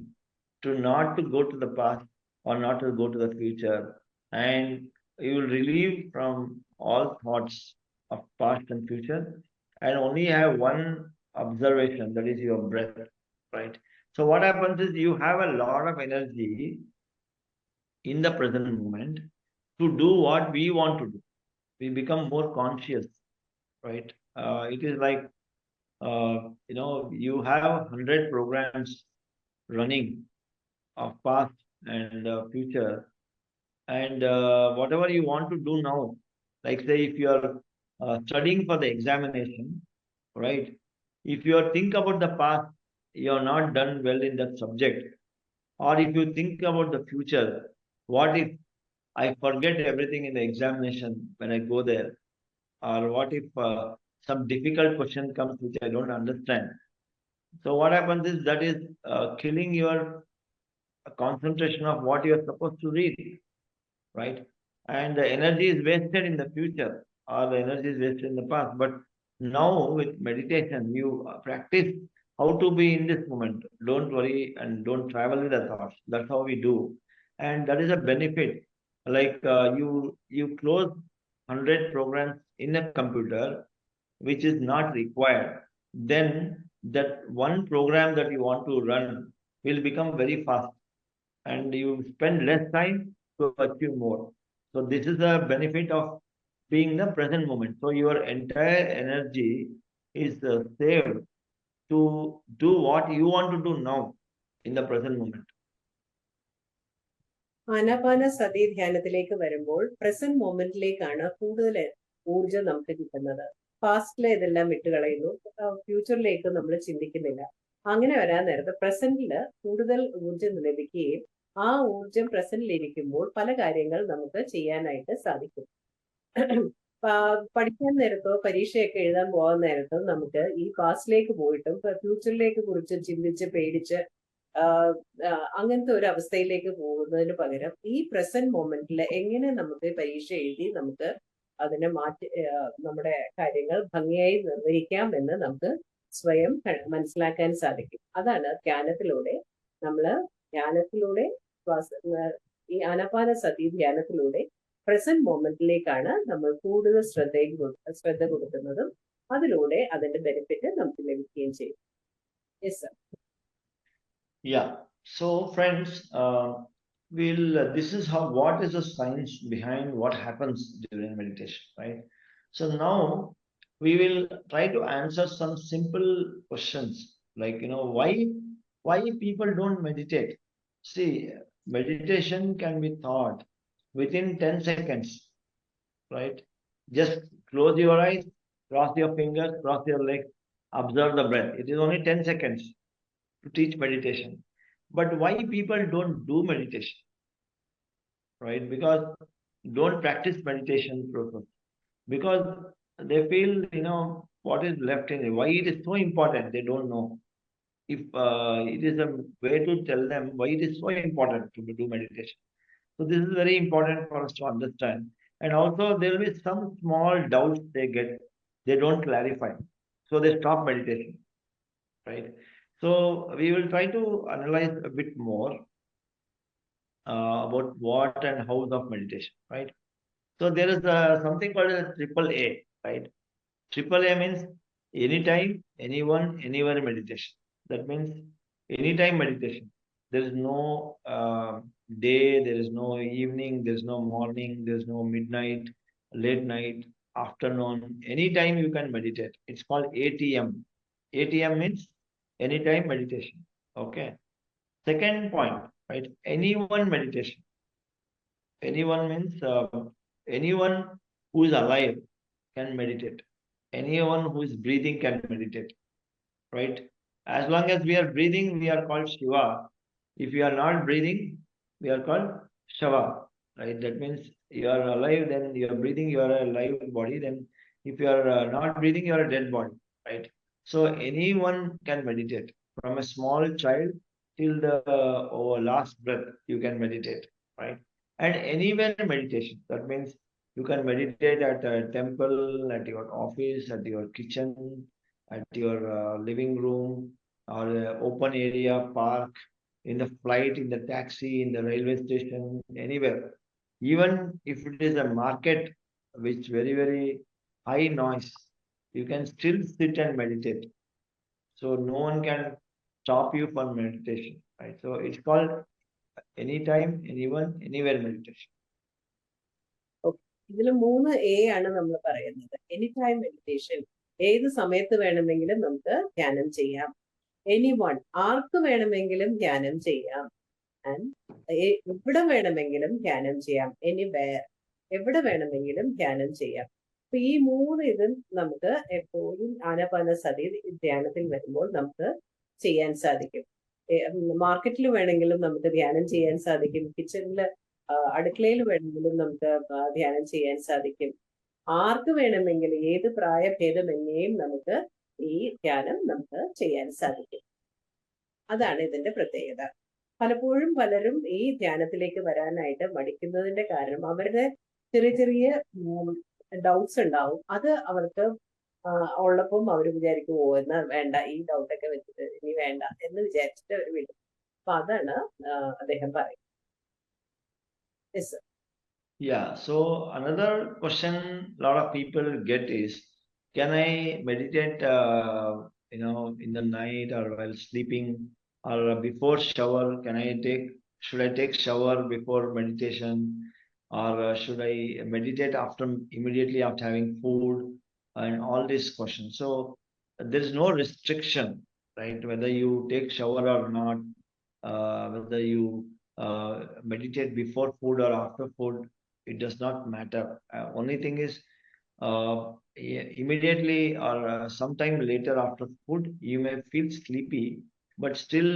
to not to go to the past or not to go to the future, and you will relieve from all thoughts of past and future, and only have one observation, that is your breath, right? So what happens is you have a lot of energy in the present moment to do what we want to do. We become more conscious, right? It is like you have 100 programs running of past and future, and whatever you want to do now, like say if you are studying for the examination, right? If you are think about the past, you're not done well in that subject, or if you think about the future, what if I forget everything in the examination when I go there? Or what if some difficult question comes which I don't understand? So what happens is that is killing your concentration of what you are supposed to read, right? And the energy is wasted in the future, or the energy is wasted in the past. But now with meditation, you practice how to be in this moment. Don't worry and don't travel with the thoughts. That's how we do, and that is a benefit. Like you close 100 programs in a computer, which is not required. Then that one program that you want to run will become very fast, and you spend less time to achieve more. So this is the benefit of being in the present moment. So your entire energy is saved to do what you want to do now in the present moment. ആനാപാനസതി ധ്യാനത്തിലേക്ക് വരുമ്പോൾ present മൊമെന്റിലേക്കാണ് കൂടുതൽ ഊർജം നമുക്ക് കിട്ടുന്നത്. പാസ്റ്റിലെ ഇതെല്ലാം വിട്ടുകളയുന്നു, ഫ്യൂച്ചറിലേക്ക് നമ്മൾ ചിന്തിക്കുന്നില്ല. അങ്ങനെ വരാൻ നേരത്ത് പ്രസന്റില് കൂടുതൽ ഊർജം ലഭിക്കുകയും ആ ഊർജം പ്രസന്റിൽ ഇരിക്കുമ്പോൾ പല കാര്യങ്ങൾ നമുക്ക് ചെയ്യാനായിട്ട് സാധിക്കും. പഠിക്കാൻ നേരത്തോ പരീക്ഷയൊക്കെ എഴുതാൻ പോകുന്ന നേരത്തോ നമുക്ക് ഈ പാസ്റ്റിലേക്ക് പോയിട്ടും ഫ്യൂച്ചറിലേക്ക് കുറിച്ച് ചിന്തിച്ച് പേടിച്ച് അങ്ങനത്തെ ഒരു അവസ്ഥയിലേക്ക് പോകുന്നതിന് പകരം ഈ പ്രസന്റ് മൊമെന്റിൽ എങ്ങനെ നമുക്ക് പരീക്ഷ എഴുതി നമുക്ക് അതിനെ നമ്മുടെ കാര്യങ്ങൾ ഭംഗിയായി നിർവഹിക്കാം എന്ന് നമുക്ക് സ്വയം മനസ്സിലാക്കാൻ സാധിക്കും. അതാണ് ധ്യാനത്തിലൂടെ ഈ ആനാപാനസതി ധ്യാനത്തിലൂടെ പ്രസന്റ് മൊമെന്റിലേക്കാണ് നമ്മൾ കൂടുതൽ ശ്രദ്ധ കൊടുക്കുന്നതും അതിലൂടെ അതിന്റെ ബെനിഫിറ്റ് നമുക്ക് ലഭിക്കുകയും ചെയ്യും. Yes sir. Yeah. So friends, this is what is the science behind what happens during meditation, right? So now we will try to answer some simple questions like, why people don't meditate. See, meditation can be taught within 10 seconds, right? Just close your eyes, cross your fingers, cross your legs, observe the breath. It is only 10 seconds to teach meditation. But why people don't do meditation, right? Because don't practice meditation process, because they feel what is left in it, why it is so important, they don't know. If it is a way to tell them why it is so important to do meditation. So this is very important for us to understand. And also there will be some small doubts they get, they don't clarify, so they stop meditation, right? So we will try to analyze a bit more about what and how of meditation, right? So there is something called a AAA, right? AAA means anytime, anyone, anywhere meditation. That means anytime meditation. There is no day, there is no evening, there is no morning, there is no midnight, late night, afternoon. Anytime you can meditate. It's called ATM. ATM means anytime meditation. Okay. Second point, right? Anyone meditation. Anyone means anyone who is alive can meditate. Anyone who is breathing can meditate, right? As long as we are breathing, we are called Shiva. If you are not breathing, we are called Shava, right? That means you are alive, then you are breathing, you are a live body. Then if you are not breathing, you are a dead body, right? So anyone can meditate, from a small child till the last breath, you can meditate, right? And anywhere meditation. That means you can meditate at a temple, at your office, at your kitchen, at your living room, or open area, park, in the flight, in the taxi, in the railway station, anywhere. Even if it is a market which very, very high noise, you can still sit and meditate. So no one can stop you from meditation, right? So it's called anytime, anyone, anywhere meditation. ഇതിൽ 3A ആണ് നമ്മൾ പറയുന്നത്. Any time meditation, ഏത് സമയത്ത് വേണമെങ്കിലും നമുക്ക് ധ്യാനം ചെയ്യാം. എനിവൺ, ആർക്ക് വേണമെങ്കിലും ധ്യാനം ചെയ്യാം. ആൻഡ് എവിടെ വേണമെങ്കിലും ധ്യാനം ചെയ്യാം. എനിവേർ, എവിടെ വേണമെങ്കിലും ധ്യാനം ചെയ്യാം. അപ്പൊ ഈ 3 ഇതും നമുക്ക് എപ്പോഴും ആനാപാനസതി ധ്യാനത്തിൽ വരുമ്പോൾ നമുക്ക് ചെയ്യാൻ സാധിക്കും. മാർക്കറ്റിൽ വേണമെങ്കിലും നമുക്ക് ധ്യാനം ചെയ്യാൻ സാധിക്കും. കിച്ചണിൽ അടുക്കളയിൽ വേണമെങ്കിലും നമുക്ക് ധ്യാനം ചെയ്യാൻ സാധിക്കും. ആർക്ക് വേണമെങ്കിലും ഏത് പ്രായഭേദമന്യേയും നമുക്ക് ഈ ധ്യാനം നമുക്ക് ചെയ്യാൻ സാധിക്കും. അതാണ് ഇതിന്റെ പ്രത്യേകത. പലപ്പോഴും പലരും ഈ ധ്യാനത്തിലേക്ക് വരാനായിട്ട് മടിക്കുന്നതിന്റെ കാരണം അവരുടെ ചെറിയ ചെറിയ ഡൗട്ട്സ് ഉണ്ടാവും. അത് അവർക്ക് ഉള്ളപ്പം അവർ വിചാരിക്കും, ഓ എന്നാ വേണ്ട, ഈ ഡൗട്ടൊക്കെ വെച്ചിട്ട് ഇനി വേണ്ട എന്ന് വിചാരിച്ചിട്ട് അവർ വിടും. അപ്പൊ അതാണ് അദ്ദേഹം പറയുന്നത്. Yes, sir. Yeah, so another question a lot of people get is, can I meditate, in the night or while sleeping or before shower? Should I take shower before meditation, or should I meditate immediately after having food, and all these questions. So there is no restriction, right? Whether you take shower or not, whether you meditate before food or after food, it does not matter. Only thing is, immediately or sometime later after food, you may feel sleepy, but still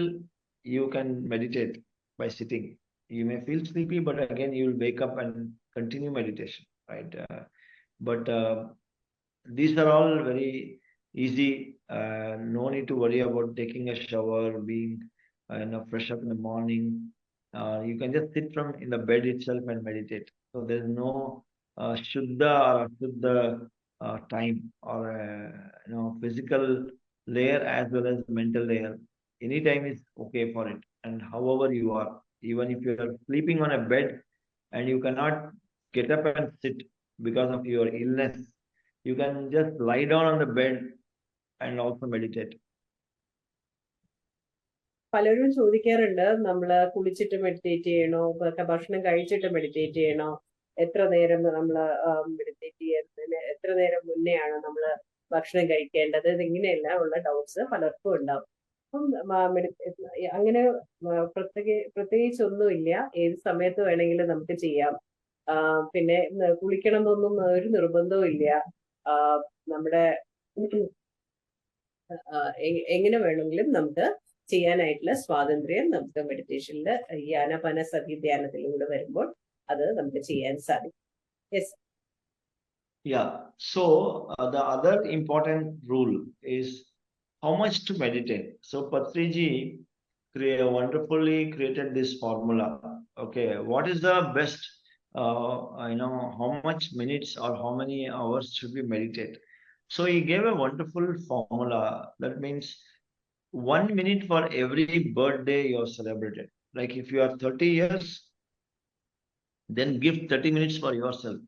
you can meditate by sitting. You may feel sleepy, but again you will wake up and continue meditation, right? But these are all very easy. No need to worry about taking a shower, being fresh up in the morning. You can just sit in the bed itself and meditate. So there is no Shuddha or Ashuddha time or physical layer as well as mental layer. Any time is okay for it. And however you are, even if you are sleeping on a bed and you cannot get up and sit because of your illness, you can just lie down on the bed and also meditate. പലരും ചോദിക്കാറുണ്ട്, നമ്മള് കുളിച്ചിട്ട് meditate ചെയ്യണോ, ഭക്ഷണം കഴിച്ചിട്ട് meditate ചെയ്യണോ, എത്ര നേരം നമ്മൾ മെഡിറ്റേറ്റ് ചെയ്യുന്നതിന് എത്ര നേരം മുന്നെയാണ് നമ്മൾ ഭക്ഷണം കഴിക്കേണ്ടത്, ഇങ്ങനെയെല്ലാം ഉള്ള ഡൗട്ട്സ് പലർക്കും ഉണ്ടാവും. അപ്പം അങ്ങനെ പ്രത്യേകിച്ചൊന്നുമില്ല, ഏത് സമയത്ത് വേണമെങ്കിലും നമുക്ക് ചെയ്യാം. പിന്നെ കുളിക്കണം എന്നൊന്നും ഒരു നിർബന്ധവും ഇല്ല. നമ്മുടെ എങ്ങനെ വേണമെങ്കിലും നമുക്ക് ചെയ്യാനായിട്ടുള്ള സ്വാതന്ത്ര്യം നമുക്ക് മെഡിറ്റേഷനിൽ ഈ ആനാപാനസതി ധ്യാനത്തിലൂടെ വരുമ്പോൾ അത് നമുക്ക് ചെയ്യാൻ സാധിക്കും. Yes. Yeah, so the other important rule is how much to meditate. So Patriji wonderfully created this formula. Okay, what is the best, how much minutes or how many hours should we meditate? So he gave a wonderful formula. That means 1 minute for every birthday you are celebrated. Like if you are 30 years, then give 30 minutes for yourself.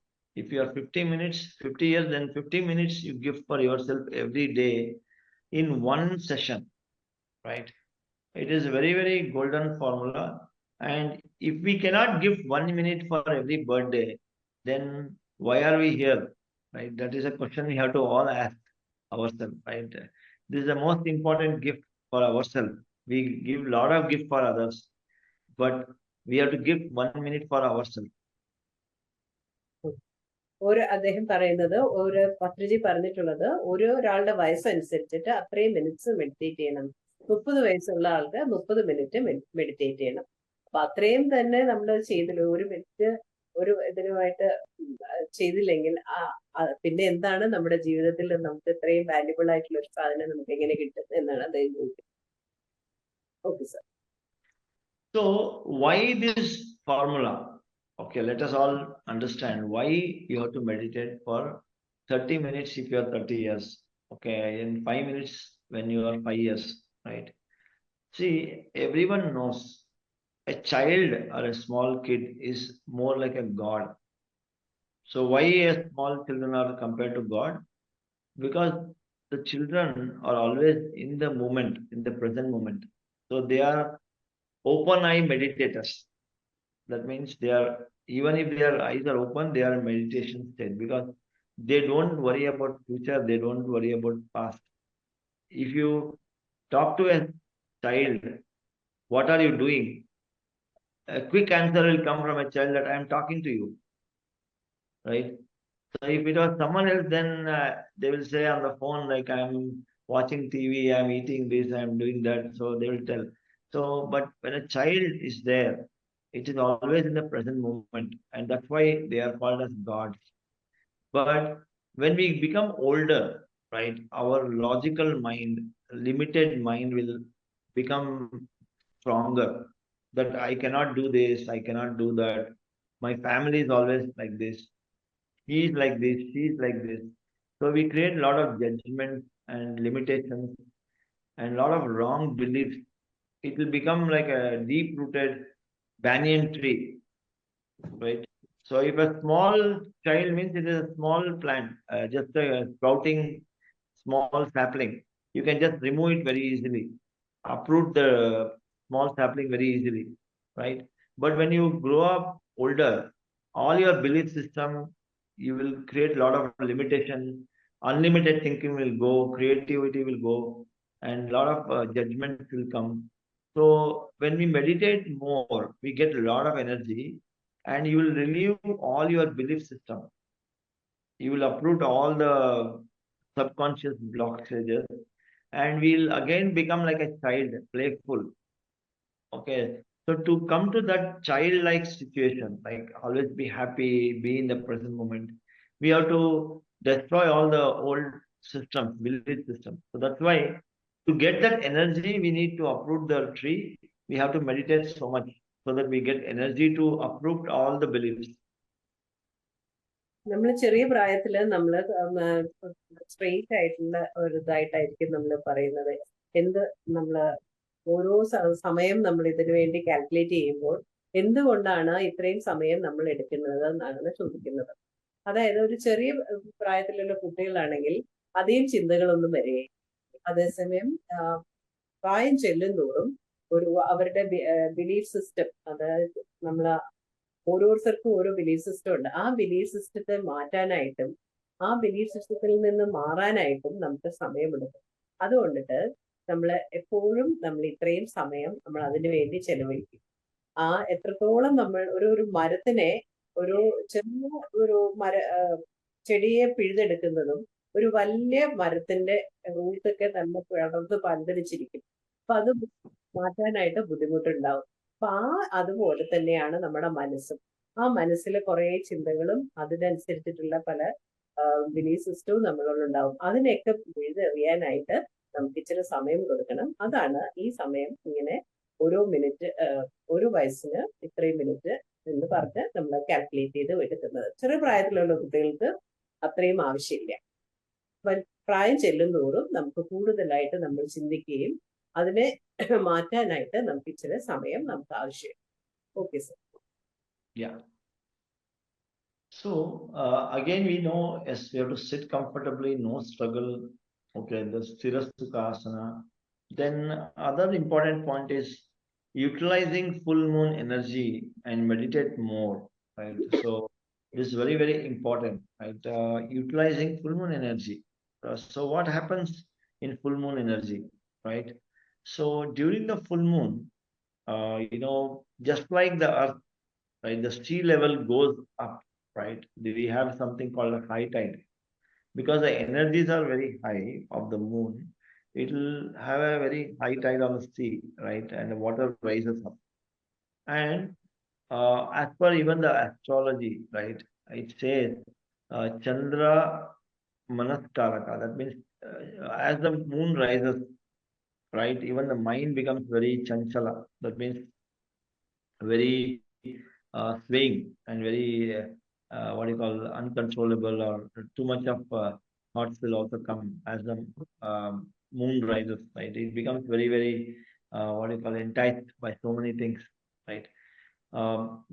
If you are 50 years, then 50 minutes you give for yourself every day in one session, right? It is a very, very golden formula. And if we cannot give 1 minute for every birthday, then why are we here, right? That is a question we have to all ask ourselves, right? This is the most important gift for ourselves. We give a lot of gift for others, but we have to give 1 minute for ourselves. അദ്ദേഹം പറയുന്നത്, പത്രിജി പറഞ്ഞിട്ടുള്ളത്, ഒരാളുടെ വയസ്സനുസരിച്ചിട്ട് അത്രയും minutes meditate ചെയ്യണം. 30 വയസ്സുള്ള ആൾക്ക് 30 minute meditate ചെയ്യണം. അപ്പൊ അത്രയും തന്നെ നമ്മൾ ചെയ്തില്ല. 1 മിനിറ്റ് ഒരു ഇതിനുമായിട്ട് ചെയ്തില്ലെങ്കിൽ പിന്നെ എന്താണ് നമ്മുടെ ജീവിതത്തിൽ നമുക്ക് ഇത്രയും വാല്യുബിൾ ആയിട്ടുള്ള ഒരു സാധനം നമുക്ക് എങ്ങനെ കിട്ടും എന്നാണ് അദ്ദേഹം ചോദിക്കുന്നത്. Okay sir. So why this formula? Okay, let us all understand why you have to meditate for 30 minutes if you are 30 years. Okay, and 5 minutes when you are 5 years, right? See, everyone knows a child or a small kid is more like a god. So why a small children are compared to God? Because the children are always in the moment, in the present moment. So they are open eye meditators. That means they are, even if their eyes are open, they are in meditation state, because they don't worry about future, they don't worry about past. If you talk to a child, what are you doing? A quick answer will come from a child that I am talking to you, right? So if it was someone else, then they will say on the phone, like, I am watching TV, I'm eating this, I'm doing that. So they will tell. So, but when a child is there, it is always in the present moment, and that's why they are called as gods. But when we become older, right, our logical mind, limited mind will become stronger. That I cannot do this, I cannot do that. My family is always like this. He is like this, she is like this. So we create a lot of judgments and limitations and a lot of wrong beliefs. It will become like a deep-rooted banyan tree, right? So if a small child means it is a small plant, just a sprouting small sapling, you can just remove it very easily, uproot the small sapling very easily, right? But when you grow up older, all your belief system, you will create a lot of limitation, unlimited thinking will go, creativity will go, and a lot of judgments will come. So when we meditate more, we get a lot of energy and you will relieve all your belief system. You will uproot all the subconscious blockages and we'll again become like a child, playful. Okay. So to come to that childlike situation, like always be happy, be in the present moment, we have to destroy all the old systems, belief systems. So that's why to get that energy, we need to uproot the tree. We have to meditate so much so that we get energy to uproot all the beliefs. നമ്മൾ ചെറിയ പ്രായത്തില് നമ്മള് straight ആയിട്ടുള്ള ഒരു ഇതായിട്ടായിരിക്കും നമ്മൾ പറയുന്നത്. എന്ത് നമ്മള് ഓരോ സമയം നമ്മൾ ഇതിനു വേണ്ടി കാൽക്കുലേറ്റ് ചെയ്യുമ്പോൾ എന്തുകൊണ്ടാണ് ഇത്രയും സമയം നമ്മൾ എടുക്കുന്നത് എന്നാണ് ചോദിക്കുന്നത്. അതായത് ഒരു ചെറിയ പ്രായത്തിലുള്ള കുട്ടികളാണെങ്കിൽ അധികം ചിന്തകളൊന്നും വരികയില്ല. അതേസമയം പ്രായം ചെല്ലും തോറും അവരുടെ ബിലീഫ് സിസ്റ്റം, അതായത് നമ്മള് ഓരോരുത്തർക്കും ഓരോ ബിലീഫ് സിസ്റ്റം ഉണ്ട്. ആ ബിലീഫ് സിസ്റ്റത്തെ മാറ്റാനായിട്ടും ആ ബിലീഫ് സിസ്റ്റത്തിൽ നിന്ന് മാറാനായിട്ടും നമുക്ക് സമയമെടുക്കും. അതുകൊണ്ടിട്ട് നമ്മൾ എപ്പോഴും നമ്മൾ ഇത്രയും സമയം നമ്മൾ അതിനു വേണ്ടി ചെലവഴിക്കും. എത്രത്തോളം നമ്മൾ ഒരു മരത്തിനെ, ഒരു ചെറിയ ഒരു ചെടിയെ പിഴുതെടുക്കുന്നതും ഒരു വലിയ മരത്തിന്റെ റൂട്ടൊക്കെ തന്നെ വളർന്ന് പന്തലിച്ചിരിക്കും. അപ്പൊ അത് മാറ്റാനായിട്ട് ബുദ്ധിമുട്ടുണ്ടാവും. അപ്പൊ അതുപോലെ തന്നെയാണ് നമ്മുടെ മനസ്സും. ആ മനസ്സിലെ കുറെ ചിന്തകളും അതിനനുസരിച്ചിട്ടുള്ള പല ബിലീഫ് സിസ്റ്റവും നമ്മളിലുണ്ടാവും. അതിനെയൊക്കെ പിഴുതെറിയാനായിട്ട് നമുക്ക് ഇച്ചിരി സമയം കൊടുക്കണം. അതാണ് ഈ സമയം ഇങ്ങനെ ഓരോ മിനിറ്റ്, ഓരോ വയസ്സിന് ഇത്രയും മിനിറ്റ് എന്ന് പറഞ്ഞ് നമ്മൾ കാൽക്കുലേറ്റ് ചെയ്ത് എടുക്കുന്നത്. ചെറിയ പ്രായത്തിലുള്ള കുട്ടികൾക്ക് അത്രയും ആവശ്യമില്ല. പ്രായം ചെല്ലും തോറും നമുക്ക് കൂടുതലായിട്ട് നമ്മൾ ചിന്തിക്കുകയും അതിനെ മാറ്റാനായിട്ട് നമുക്ക് ഇച്ചിരി സമയം നമുക്ക് ആവശ്യം. Okay sir. Yeah. So again, we know, yes, we have to sit comfortably, no struggle. Okay, the Sthirasthukasana. Then other important point is utilizing full moon energy and meditate more, right? So it is very, very important, right? Utilizing full moon energy. So what happens in full moon energy, right? So during the full moon, just like the earth, right, the sea level goes up, right? We have something called a high tide. Because the energies are very high of the moon, it will have a very high tide on the sea, right? And the water rises up. And as per even the astrology, right, it says Chandra Manaskaraka. That means as the moon rises, right, even the mind becomes very chanchala. That means very swaying and very what you call uncontrollable, or too much of thoughts will also come as the moon rises, right? It becomes very, very what you call enticed by so many things, right?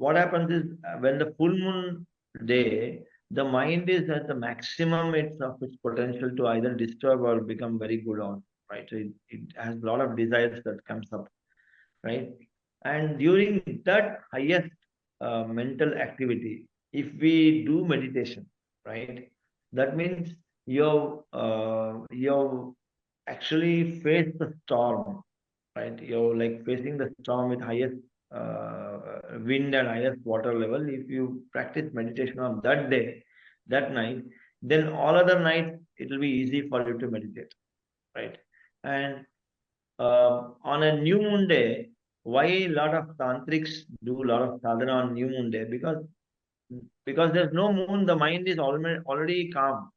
What happens is when the full moon day, the mind is at the maximum of its potential to either disturb or become very good on, right? It has a lot of desires that comes up, right? And during that highest mental activity, if we do meditation, right, that means you've actually faced the storm, right? You're like facing the storm with highest wind and highest water level. If you practice meditation on that day, that night, then all other nights it will be easy for you to meditate. right? And on a new moon day, why a lot of tantrics do a lot of sadhana on new moon day? Because there's no moon, the mind is already calm.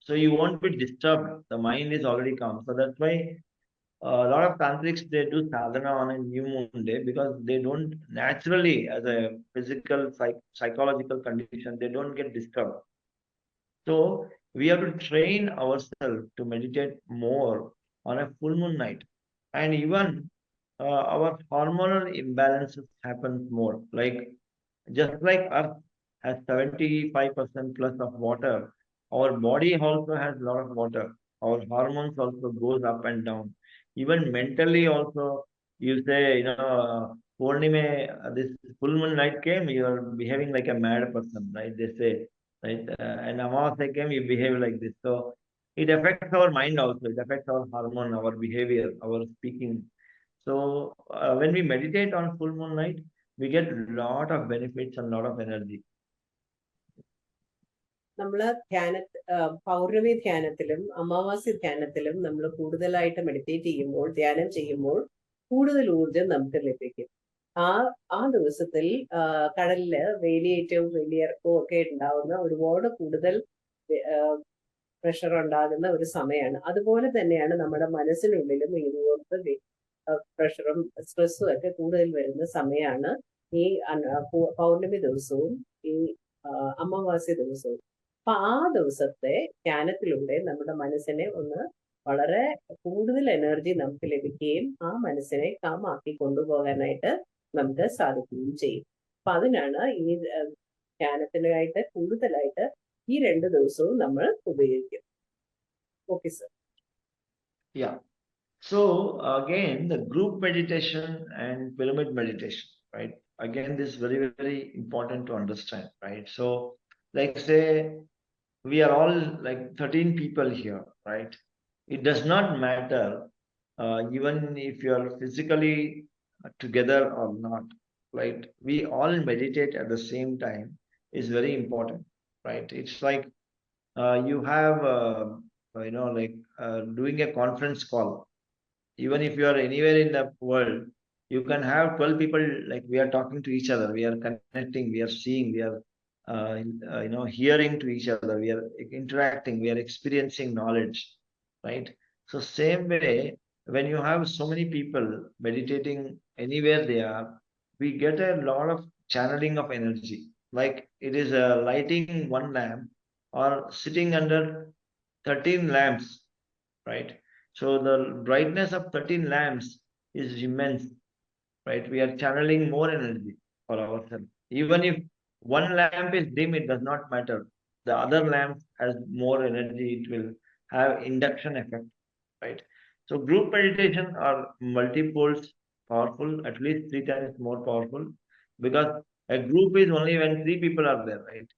So you won't be disturbed. The mind is already calm. So that's why a lot of tantrics they do sadhana on a new moon day because they don't naturally, as a physical psychological condition, they don't get disturbed. So we have to train ourselves to meditate more on a full moon night, and even our hormonal imbalances happen more. Like just like Earth has 75% plus of water, our body also has a lot of water. Our hormones also goes up and down. Even mentally also, you say, Purnime, this full moon night came, you are behaving like a mad person, right? They say, right? And Amavasya came, you behave like this. So it affects our mind also. It affects our hormone, our behavior, our speaking. So when we meditate on full moon night, we get a lot of benefits and a lot of energy. നമ്മള് പൗർണമി ധ്യാനത്തിലും അമാവാസി ധ്യാനത്തിലും നമ്മൾ കൂടുതലായിട്ട് meditate ചെയ്യുമ്പോൾ, ധ്യാനം ചെയ്യുമ്പോൾ കൂടുതൽ ഊർജം നമുക്ക് ലഭിക്കും. ആ ദിവസത്തിൽ കടലില് വേലിയേറ്റവും വേലിയിറക്കവും ഒക്കെ ഉണ്ടാവുന്ന ഒരുപാട് കൂടുതൽ പ്രഷർ ഉണ്ടാകുന്ന ഒരു സമയമാണ്. അതുപോലെ തന്നെയാണ് നമ്മുടെ മനസ്സിനുള്ളിലും ഇതുപോലത്തെ പ്രഷറും സ്ട്രെസ്സും ഒക്കെ കൂടുതൽ വരുന്ന സമയമാണ് ഈ പൗർണമി ദിവസവും ഈ അമാവാസ്യ ദിവസവും. അപ്പൊ ആ ദിവസത്തെ ധ്യാനത്തിലൂടെ നമ്മുടെ മനസ്സിനെ ഒന്ന് വളരെ കൂടുതൽ എനർജി നമുക്ക് ലഭിക്കുകയും ആ മനസ്സിനെ കാമാക്കി കൊണ്ടുപോകാനായിട്ട് നമുക്ക് സാധിക്കുകയും ചെയ്യും. അപ്പൊ അതിനാണ് ഈ ധ്യാനത്തിനായിട്ട് കൂടുതലായിട്ട് ഈ 2 ദിവസവും നമ്മൾ ഉപയോഗിക്കും. Okay sir. Yeah. So again, the group meditation and pyramid meditation, right? Again, this is very, very important to understand, right? So, like say, we are all like 13 people here, right? It does not matter even if you are physically together or not, right? We all meditate at the same time is very important, right? It's like you have, doing a conference call. Even if you are anywhere in the world, you can have 12 people, like we are talking to each other, we are connecting, we are seeing, we are hearing to each other, we are interacting, we are experiencing knowledge, right? So same way, when you have so many people meditating anywhere they are, we get a lot of channeling of energy. Like it is lighting one lamp or sitting under 13 lamps, right? So the brightness of 13 lamps is immense, right? We are channeling more energy for ourselves. Even if one lamp is dim, it does not matter. The other lamp has more energy, it will have induction effect, right? So group meditation are multiples powerful, at least 3 times more powerful, because a group is only when 3 people are there, right?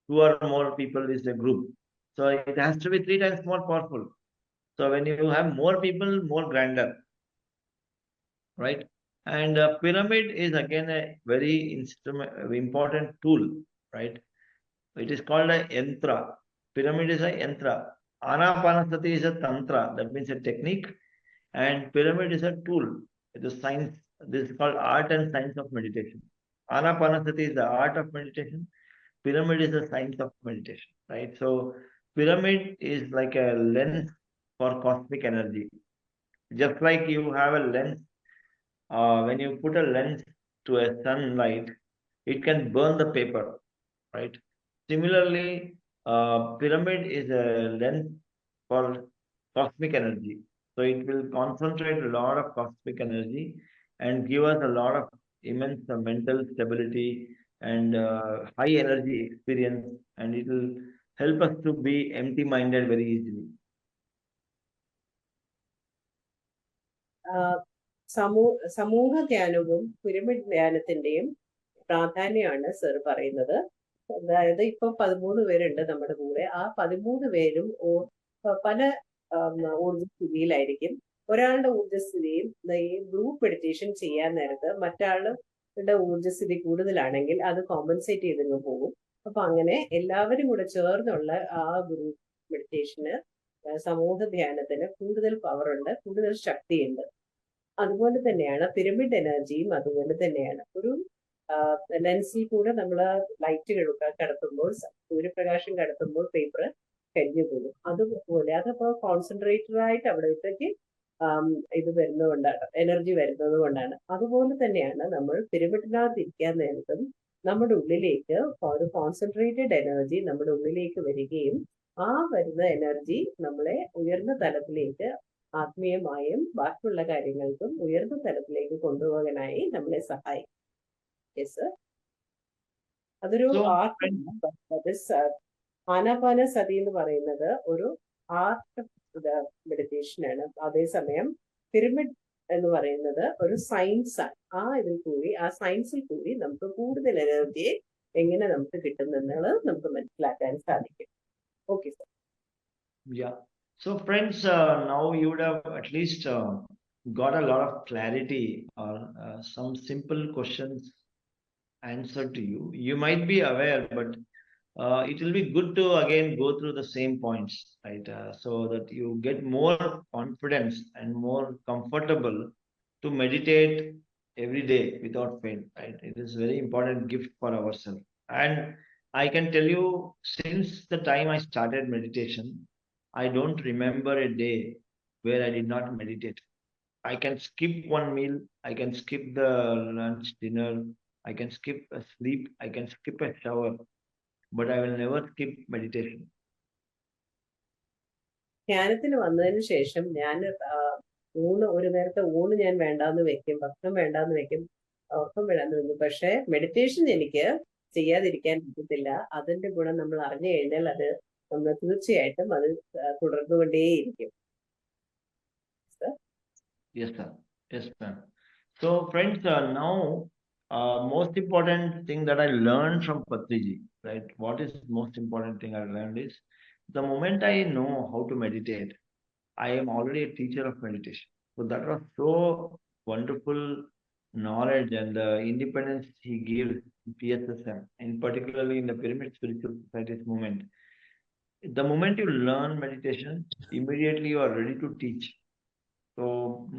2 or more people is a group. So it has to be 3 times more powerful. So when you have more people, more grander, right? And pyramid is again a very important tool, right? It is called a yantra. Pyramid is a yantra. Anapanasati is a tantra, that means a technique, and pyramid is a tool. It is science. This is called art and science of meditation. Anapanasati is the art of meditation. Pyramid is the science of meditation, right? So pyramid is like a lens for cosmic energy. Just like you have a lens, when you put a lens to a sunlight, it can burn the paper, right? Similarly, pyramid is a lens for cosmic energy. So it will concentrate a lot of cosmic energy and give us a lot of immense mental stability and high energy experience, and it will help us to be empty-minded very easily. സമൂഹ ധ്യാനവും pyramid ധ്യാനത്തിന്റെയും പ്രാധാന്യമാണ് sir പറയുന്നത്. അതായത് ഇപ്പൊ 13 പേരുണ്ട് നമ്മുടെ കൂടെ. ആ 13 പേരും പല ഊർജ്ജസ്ഥിതിയിലായിരിക്കും. ഒരാളുടെ ഊർജ്ജസ്ഥിതിയും ഈ ഗ്രൂപ്പ് മെഡിറ്റേഷൻ ചെയ്യാൻ നേരത്ത് മറ്റാളുടെ ഊർജ്ജസ്ഥിതി കൂടുതലാണെങ്കിൽ അത് കോമ്പൻസേറ്റ് ചെയ്തങ്ങ് പോകും. അപ്പൊ അങ്ങനെ എല്ലാവരും കൂടെ ചേർന്നുള്ള ആ ഗ്രൂപ്പ് മെഡിറ്റേഷന് സമൂഹ ധ്യാനത്തിന് കൂടുതൽ പവർ ഉണ്ട്, കൂടുതൽ ശക്തിയുണ്ട്. അതുപോലെ തന്നെയാണ് പിരമിഡ് എനർജിയും അതുപോലെ തന്നെയാണ്. ഒരു ലെൻസിൽ കൂടെ നമ്മൾ ലൈറ്റ് കടത്തുമ്പോൾ, സൂര്യപ്രകാശം കടത്തുമ്പോൾ പേപ്പർ കരിഞ്ഞു പോകും. അതുപോലെ അതപ്പോ കോൺസെൻട്രേറ്റഡ് ആയിട്ട് അവിടത്തേക്ക് ഇത് വരുന്നതുകൊണ്ടാണ്, എനർജി വരുന്നത് കൊണ്ടാണ്. അതുപോലെ തന്നെയാണ് നമ്മൾ പിരമിഡിനകത്ത് ഇരിക്കാൻ നേരത്തും നമ്മുടെ ഉള്ളിലേക്ക് ഒരു കോൺസെൻട്രേറ്റഡ് എനർജി നമ്മുടെ ഉള്ളിലേക്ക് വരികയും ആ വരുന്ന എനർജി നമ്മളെ ഉയർന്ന തലത്തിലേക്ക് ആത്മീയമായും ബാക്കിയുള്ള കാര്യങ്ങൾക്കും ഉയർന്ന തലത്തിലേക്ക് കൊണ്ടുപോകാനായി നമ്മളെ സഹായിക്കും. യെസ്, അതൊരു ആനാപാനസതി എന്ന് പറയുന്നത് ഒരു ആർട്ട് മെഡിറ്റേഷൻ ആണ്. അതേസമയം പിരമിഡ് എന്ന് പറയുന്നത് ഒരു സയൻസ് ആണ്. ആ സയൻസിൽ കൂടി നമുക്ക് കൂടുതൽ എനർജിയെ എങ്ങനെ നമുക്ക് കിട്ടുമെന്നുള്ളത് നമുക്ക് മനസ്സിലാക്കാൻ സാധിക്കും. Okay sir. Yeah. So friends, now you would have at least got a lot of clarity or some simple questions answered to you. You might be aware, but it will be good to again go through the same points, right? So that you get more confidence and more comfortable to meditate every day without fail, right? It is very important gift for ourselves. And I can tell you, since the time I started meditation, I don't remember a day where I did not meditate. I can skip one meal, I can skip the lunch, dinner, I can skip a sleep, I can skip a shower, but I will never skip meditation. ധ്യാനത്തിന് വന്നതിന് ശേഷം ഞാൻ ഒരു നേരത്തെ ഊണ് ഞാൻ വേണ്ടാന്ന് വെക്കും, ഭക്ഷണം വേണ്ടാന്ന് വെക്കും, ഉറക്കം വേണ്ടാന്ന് വെക്കും. പക്ഷെ മെഡിറ്റേഷൻ എനിക്ക് ചെയ്യാതിരിക്കാൻ പറ്റത്തില്ല. അതിന്റെ ഗുണം നമ്മൾ അറിഞ്ഞു കഴിഞ്ഞാൽ അത് നമ്മൾ തീർച്ചയായിട്ടും അത് തുടർന്നുകൊണ്ടേയിരിക്കും. Yes, sir. Yes, ma'am. So, friends, now most important thing that I learned from Patriji, right? What is most important thing I learned is the moment I know how to meditate, I am already a teacher of meditation. So that was so wonderful knowledge and the independence he gives PSSM, and particularly in the Pyramid Spiritual Society's movement. The moment you learn meditation, immediately you are ready to teach. So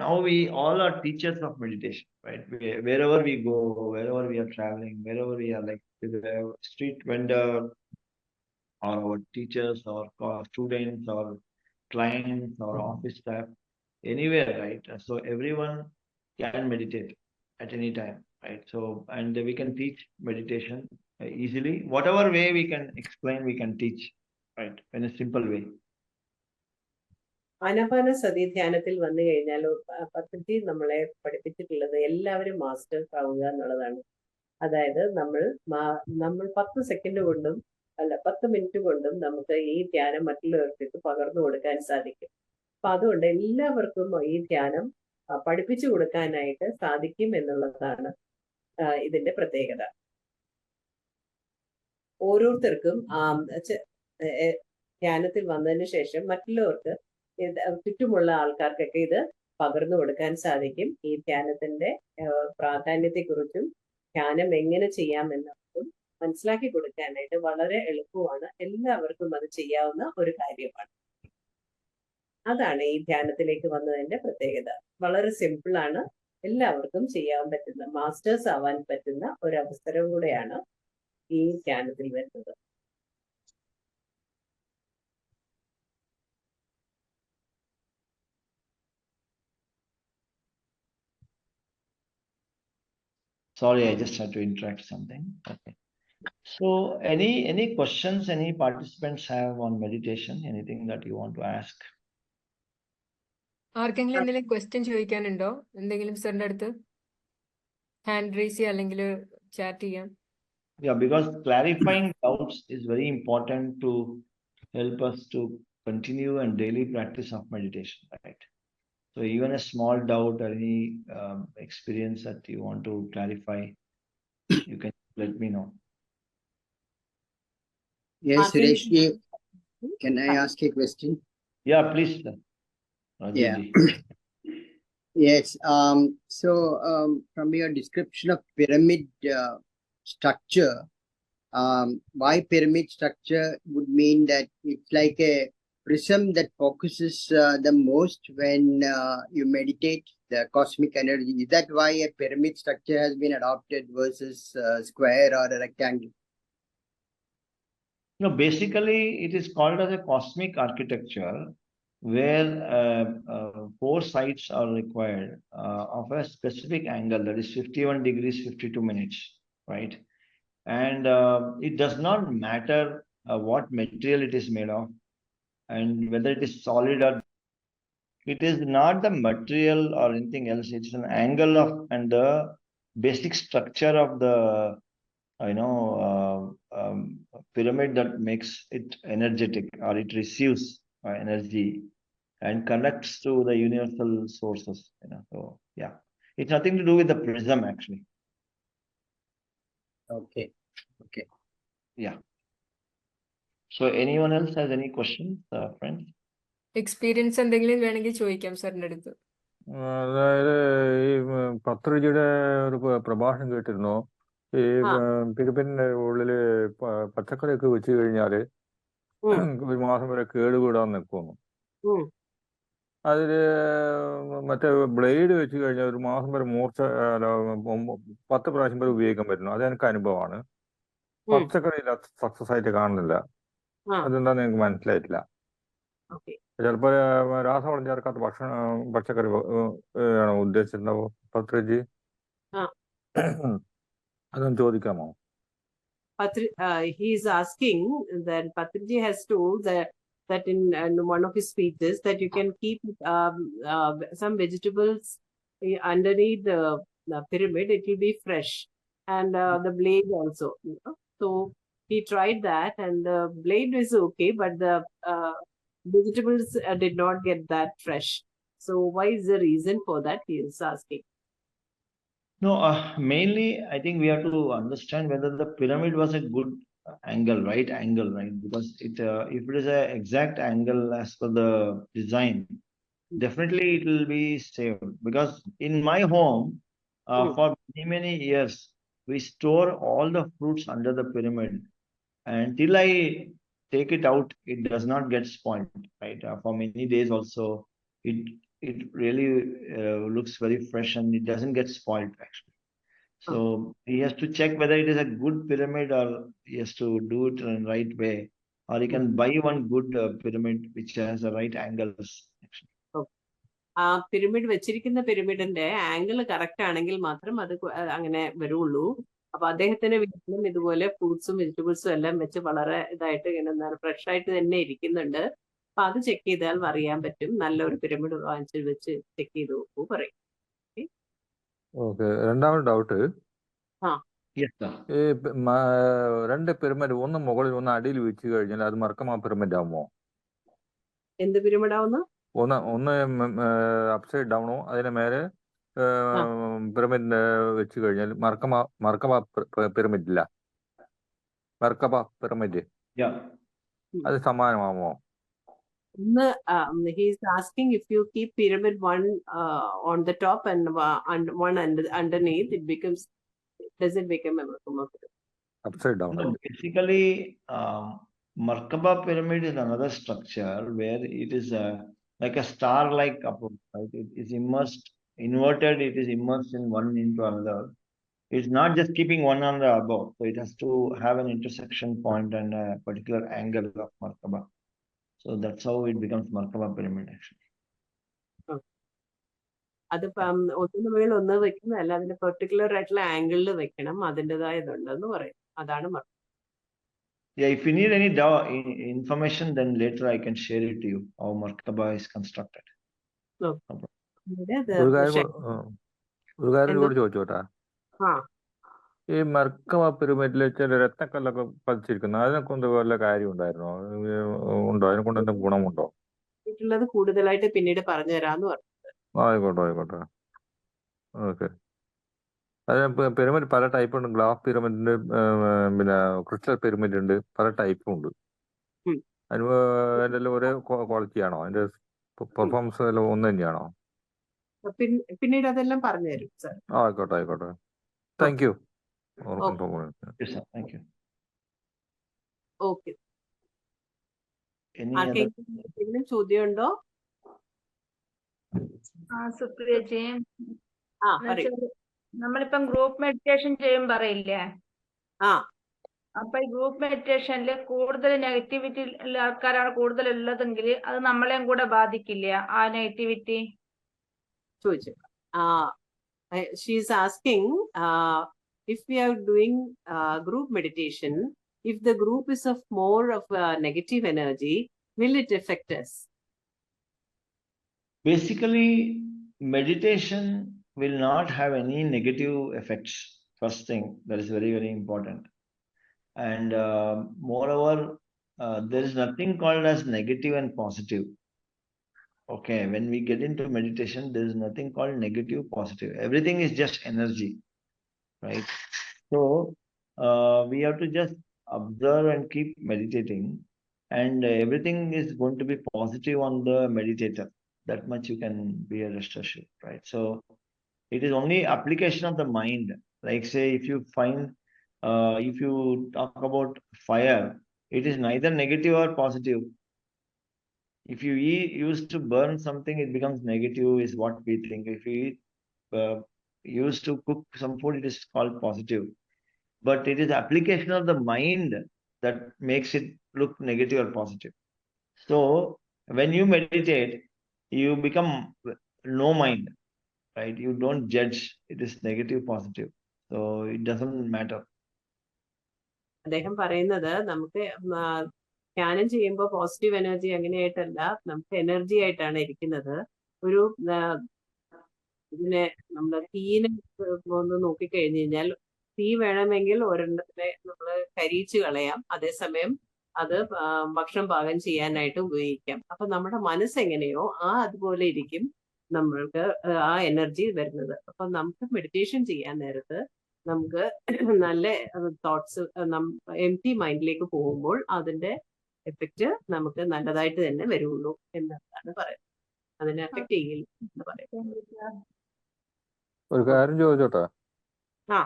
now we all are teachers of meditation, right? Wherever we go, wherever we are traveling, wherever we are, like the street vendor or our teachers or students or clients or office staff, anywhere, right? So everyone can meditate at any time, right? So, and we can teach meditation easily. Whatever way we can explain, we can teach, right? In a simple way. ആനാപാനസതി ധ്യാനത്തിൽ വന്നു കഴിഞ്ഞാൽ പദ്ധതി നമ്മളെ പഠിപ്പിച്ചിട്ടുള്ളത് എല്ലാവരും masters ആവുക എന്നുള്ളതാണ്. അതായത് നമ്മൾ 10 സെക്കൻഡ് കൊണ്ടും 10 മിനിറ്റ് കൊണ്ടും നമുക്ക് ഈ ധ്യാനം മറ്റുള്ളവർക്ക് പകർന്നു കൊടുക്കാൻ സാധിക്കും. അപ്പൊ അതുകൊണ്ട് എല്ലാവർക്കും ഈ ധ്യാനം പഠിപ്പിച്ചു കൊടുക്കാനായിട്ട് സാധിക്കും എന്നുള്ളതാണ് ഇതിന്റെ പ്രത്യേകത. ഓരോരുത്തർക്കും ധ്യാനത്തിൽ വന്നതിന് ശേഷം മറ്റുള്ളവർക്ക്, ചുറ്റുമുള്ള ആൾക്കാർക്കൊക്കെ ഇത് പകർന്നു കൊടുക്കാൻ സാധിക്കും. ഈ ധ്യാനത്തിന്റെ പ്രാധാന്യത്തെക്കുറിച്ചും ധ്യാനം എങ്ങനെ ചെയ്യാമെന്നതും മനസ്സിലാക്കി കൊടുക്കാനായിട്ട് വളരെ എളുപ്പമാണ്. എല്ലാവർക്കും അത് ചെയ്യാവുന്ന ഒരു കാര്യമാണ്. അതാണ് ഈ ധ്യാനത്തിലേക്ക് വന്നതിന്റെ പ്രത്യേകത. വളരെ സിമ്പിൾ ആണ്, എല്ലാവർക്കും ചെയ്യാൻ പറ്റുന്ന, മാസ്റ്റേഴ്സ് ആവാൻ പറ്റുന്ന ഒരു അവസരം കൂടെയാണ് ഈ ധ്യാനത്തിൽ വരുന്നത്. Sorry, I just had to interact something. Okay. So any questions any participants have on meditation? Anything that you want to ask? ആർക്കെങ്കിലും എന്തെങ്കിലും ക്വസ്റ്റ്യൻ ചോദിക്കാനുണ്ടോ? എന്തെങ്കിലും സാറിന്റെ അടുത്ത് ഹാൻഡ് റേസ് ചെയ്യാം, അല്ലെങ്കിൽ ചാറ്റ് ചെയ്യാം. Yeah, because clarifying doubts is very important to help us to continue and daily practice of meditation, right? So even a small doubt or any experience that you want to clarify, you can let me know. Yes, Suresh, can I ask a question? Yeah, please. Yeah. Yes. So from your description of pyramid structure, why pyramid structure would mean that it's like a prism that focuses the most when you meditate the cosmic energy. Is that why a pyramid structure has been adopted versus square or a rectangle? No, basically, it is called as a cosmic architecture where 4 sides are required of a specific angle, that is 51 degrees, 52 minutes, right? And it does not matter what material it is made of and whether it is solid or it is not the material or anything else. It's an angle of and the basic structure of the pyramid that makes it energetic or it receives energy and connects to the universal sources. So yeah, it's nothing to do with the prism actually. Okay. Yeah. So anyone else has any questions, friends? Experience എന്തെങ്കിലും വേണമെങ്കിൽ ചോദിക്കാം സാറിൻ്റെ അടുത്ത്. അതായത് ഈ പത്രുജിയുടെ ഒരു പ്രഭാഷണം കേട്ടിരുന്നു. ഈ പിരമിഡിന്റെ ഉള്ളില് പച്ചക്കറിയൊക്കെ വെച്ച് കഴിഞ്ഞാല് 1 മാസം വരെ കേടുകൂടാൻ നിൽക്കുന്നു. അതില് മറ്റേ ബ്ലേഡ് വെച്ച് കഴിഞ്ഞാൽ 1 മാസം വരെ 10 പ്രാവശ്യം വരെ ഉപയോഗിക്കാൻ പറ്റുന്നു. അതെനിക്ക് അനുഭവമാണ്. പച്ചക്കറിയിൽ സക്സസ് ആയിട്ട് കാണുന്നില്ല. അതെന്താന്ന് എനിക്ക് മനസ്സിലായിട്ടില്ല. ചിലപ്പോ രാസവളം ചേർക്കാത്ത പച്ചക്കറി ആണോ ഉദ്ദേശിച്ചിട്ടുണ്ടാവോ പത്രുജി? അതൊന്ന് ചോദിക്കാമോ? He is asking that Patriji has told that in one of his speeches that you can keep some vegetables underneath the pyramid, it will be fresh, and the blade also. So he tried that, and the blade is okay, but the vegetables did not get that fresh. So why is the reason for that? He is asking. No, mainly I think we have to understand whether the pyramid was a good angle, right? Because if it is an exact angle as per the design, definitely it will be saved. Because in my home, for many years, we store all the fruits under the pyramid. And till I take it out, it does not get spoiled, right? For many days also, it really looks very fresh and it doesn't get spoiled actually. So he has to check whether it is a good pyramid or he has to do it in the right way, or he can buy one good pyramid which has the right angles actually. Pyramid വെച്ചിരിക്കുന്ന പിരമിഡിന്റെ angle correct ആണെങ്കിൽ മാത്രം അത് അങ്ങനെ വരുള്ളൂ. അപ്പൊ അദ്ദേഹത്തിന്റെ വീട്ടിലും ഇതുപോലെ ഫ്രൂട്ട്സും വെജിറ്റബിൾസും എല്ലാം വെച്ച് വളരെ ഇതായിട്ട് ഇങ്ങനെ ഫ്രഷ് ആയിട്ട് തന്നെ ഇരിക്കുന്നുണ്ട്. അപ്പൊ അത് ചെക്ക് ചെയ്താൽ അറിയാൻ പറ്റും. നല്ലൊരു പിരമിഡ് വാങ്ങിച്ച് വെച്ച് ചെക്ക് ചെയ്ത് നോക്കൂ പറയും. ഓക്കെ. രണ്ടാമത്തെ ഡൗട്ട്, Yes, sir. ഈ 2 പിരമിഡ് ഒന്ന് മുകളിൽ ഒന്ന് അടിയിൽ വെച്ച് കഴിഞ്ഞാൽ അത് മർക്കമാ പിരമിഡ് ആവുമോ? എന്ത് പിരമിഡ് ആവുന്നു? ഒന്ന് അപ്സൈഡ് ഡൗണോ അതിന് മേലെ പിരമിഡ് വെച്ച് കഴിഞ്ഞാൽ മർക്കബ പിരമിഡ് ഇല്ല, മർക്കബ പിരമിഡ് അത് സമാനമാവുമോ? He is asking if you keep pyramid one on the top and one underneath, does it become a Markaba pyramid? Upside down. No, basically, Markaba pyramid is another structure where it is like a star-like approach, right? It is immersed, inverted, it is immersed in one into another. It's not just keeping one on the above. So it has to have an intersection point and a particular angle of Markaba. So that's how it becomes Markaba pyramid actually. അത് ഒന്നിന് മേൽ ഒന്ന് വെക്കുന്നതല്ല, അതിന്റെ particular ആയിട്ടുള്ള ആംഗിളിൽ വെക്കണം, അതിൻ്റെതായ ഇതുണ്ടെന്ന് പറയും. അതാണ് Yeah, if you need any information, then later I can share it to you how Markaba is constructed. ഒരു കാര്യം കൂടി ചോദിച്ചോട്ടാ. ഈ മർക്കബ പിരമിഡിൽ ചില രത്നക്കല്ലൊക്കെ പതിച്ചിരിക്കുന്നു, അതിനെക്കൊണ്ട് വല്ല കാര്യം ഉണ്ടായിരുന്നോ? ഉണ്ടോ? അതിനെ കൊണ്ട് എന്തെങ്കിലും ഗുണമുണ്ടോ? കൂടുതലായിട്ട് പിന്നീട് പറഞ്ഞു തരാന്ന് പറഞ്ഞു. ആയിക്കോട്ടെ. ഓക്കെ. അതിന് പിരമിഡ് പല ടൈപ്പ് ഉണ്ട്. ഗ്ലാസ് പിരമിഡ് ഉണ്ട്, പിന്നെ ക്രിസ്റ്റൽ പിരമിഡ് ഉണ്ട്, പല ടൈപ്പും ഉണ്ട്. അതിന് അതിൻ്റെ ഒരേ ക്വാളിറ്റി ആണോ? അതിന്റെ പെർഫോമൻസ് എല്ലാം ഒന്ന് തന്നെയാണോ? പിന്നീട് അതെല്ലാം പറഞ്ഞു തരും സാർ. ആയിക്കോട്ടെ. Thank you. Yes, sir. Thank you. Okay. Any other? ആർക്കെങ്കിലും എന്തെങ്കിലും ചോദ്യമുണ്ടോ? സുപ്രിയജി, പറയൂ. നമ്മളിപ്പം ഗ്രൂപ്പ് മെഡിറ്റേഷൻ ചെയ്യും പറയില്ലേ? അപ്പൊ ഈ ഗ്രൂപ്പ് മെഡിറ്റേഷനിൽ കൂടുതൽ നെഗറ്റിവിറ്റി ഉള്ള ആൾക്കാരാണ് കൂടുതൽ ഉള്ളതെങ്കിൽ അത് നമ്മളെയും കൂടെ ബാധിക്കില്ല ആ നെഗറ്റിവിറ്റി? ചോദിച്ചു. She is asking if we are doing group meditation, if the group is of more of negative energy, will it affect us? Basically, meditation will not have any negative effects. First thing, that is very, very important. And moreover, there is nothing called as negative and positive. Okay, when we get into meditation, there is nothing called negative, positive. Everything is just energy, right? So we have to just observe and keep meditating, and everything is going to be positive on the meditator. That much you can be a rest assured, right? So it is only application of the mind. Like say, if you talk about fire, it is neither negative or positive. If you used to burn something, it becomes negative, is what we think. If you used to cook some food, it is called positive. But it is application of the mind that makes it look negative or positive. So when you meditate, you become no mind, right? You don't judge it is negative, positive. So it doesn't matter. അദ്ദേഹം പറയുന്നത് നമുക്ക് ധ്യാനം ചെയ്യുമ്പോൾ positive energy അങ്ങനെയായിട്ടല്ല, നമുക്ക് energy ആയിട്ടാണ് ഇരിക്കുന്നത്. ഒരു ഇതിനെ നമ്മൾ തീനെ ഒന്ന് നോക്കിക്കഴിഞ്ഞു കഴിഞ്ഞാൽ, തീ വേണമെങ്കിൽ ഒരെണ്ണത്തിനെ നമ്മൾ കരിയിച്ച് കളയാം, അതേസമയം അത് ഭക്ഷണം പാകം ചെയ്യാനായിട്ട് ഉപയോഗിക്കാം. അപ്പൊ നമ്മുടെ മനസ്സെങ്ങനെയോ അതുപോലെ ഇരിക്കും നമ്മൾക്ക് ആ എനർജി വരുന്നത്. അപ്പൊ നമുക്ക് മെഡിറ്റേഷൻ ചെയ്യാൻ നേരത്ത് നമുക്ക് നല്ല തോട്ട്സ് എംപ്റ്റി മൈൻഡിലേക്ക് പോകുമ്പോൾ അതിന്റെ എഫക്റ്റ് നമുക്ക് നല്ലതായിട്ട് തന്നെ വരുള്ളൂ എന്നാണ് പറയുന്നത്. അതിനെ എഫക്ട് ചെയ്യില്ല എന്ന് പറയുന്നത്. ഒരു കാര്യം ചോദിച്ചോട്ടെ, ആ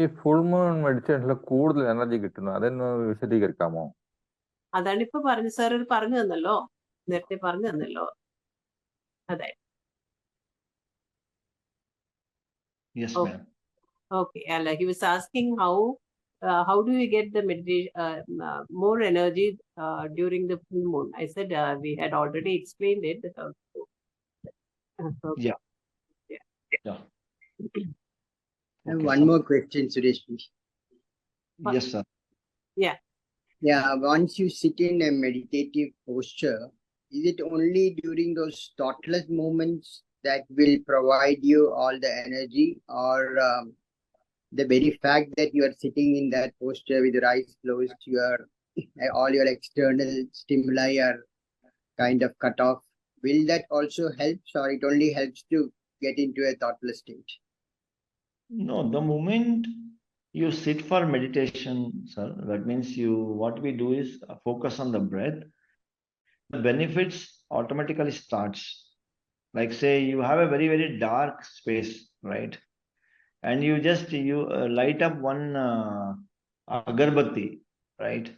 ഈ ഫുൾ മൂൺ മെഡിറ്റേഷനിൽ കൂടുതൽ എനർജി കിട്ടുന്നു, അതൊന്ന് വിശദീകരിക്കാമോ? അതാണ് ഇപ്പൊ പറഞ്ഞു സാർ പറഞ്ഞു തന്നല്ലോ, നേരത്തെ പറഞ്ഞു തന്നല്ലോ. അതെ. Yes, ma'am. Okay, he was asking how do we get the meditation more energy during the full moon? I said we had already explained it. Yeah. Okay, One more question, Suresh, please. Yes, sir. Yeah, once you sit in a meditative posture, is it only during those thoughtless moments that will provide you all the energy, or the very fact that you are sitting in that posture with your eyes closed, all your external stimuli are kind of cut off? Will that also help, or it only helps to get into a thoughtless state? No, the moment you sit for meditation, sir, that means what we do is focus on the breath. The benefits automatically starts. Like say you have a very, very dark space, right? And you light up one agarbatti, right?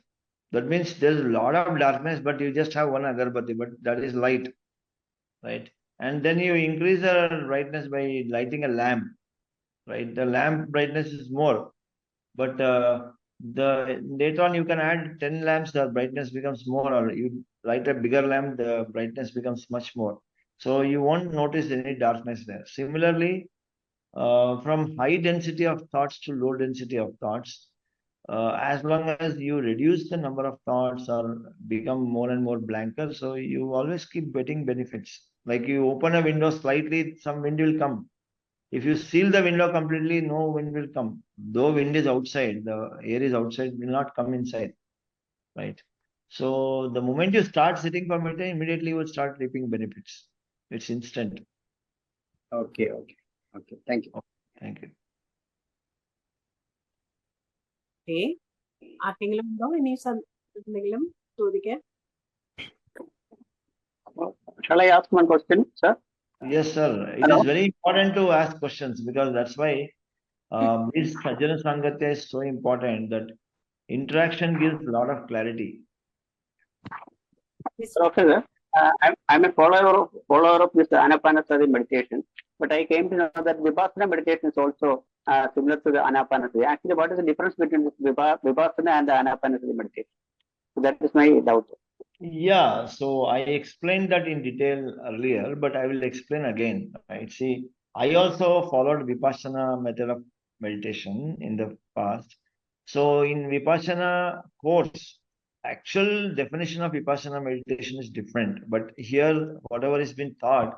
That means there's a lot of darkness, but you just have one agarbatti, but that is light, right? And then you increase the brightness by lighting a lamp, right? The lamp brightness is more, but later on you can add 10 lamps, the brightness becomes more, or you light a bigger lamp, the brightness becomes much more. So you won't notice any darkness there. Similarly, from high density of thoughts to low density of thoughts, as long as you reduce the number of thoughts or become more and more blanker, so you always keep getting benefits. Like you open a window slightly, some wind will come. If you seal the window completely, no wind will come. Though wind is outside, the air is outside, will not come inside, right? So the moment you start sitting for meditation, immediately you will start reaping benefits. It's instant. Okay. Thank you. Thank you. Okay. ആർക്കെങ്കിലും ഉണ്ടോ ഇനി എന്തെങ്കിലും ചോദിക്കാൻ? Shall I ask one question, sir? Yes, sir. It is very important to ask questions, because that's why this Sajjana Sangatya is so important, that interaction gives a lot of clarity. Yes. Professor, I'm a follower of this Anapanasati meditation, but I came to know that Vipassana meditation is also similar to the Anapanasati. Actually, what is the difference between this Vipassana and the Anapanasati meditation? So that is my doubt. Yeah, so I explained that in detail earlier, but I will explain again. Right? See, I also followed Vipassana method of meditation in the past. So in Vipassana course, actual definition of Vipassana meditation is different. But here, whatever is been taught,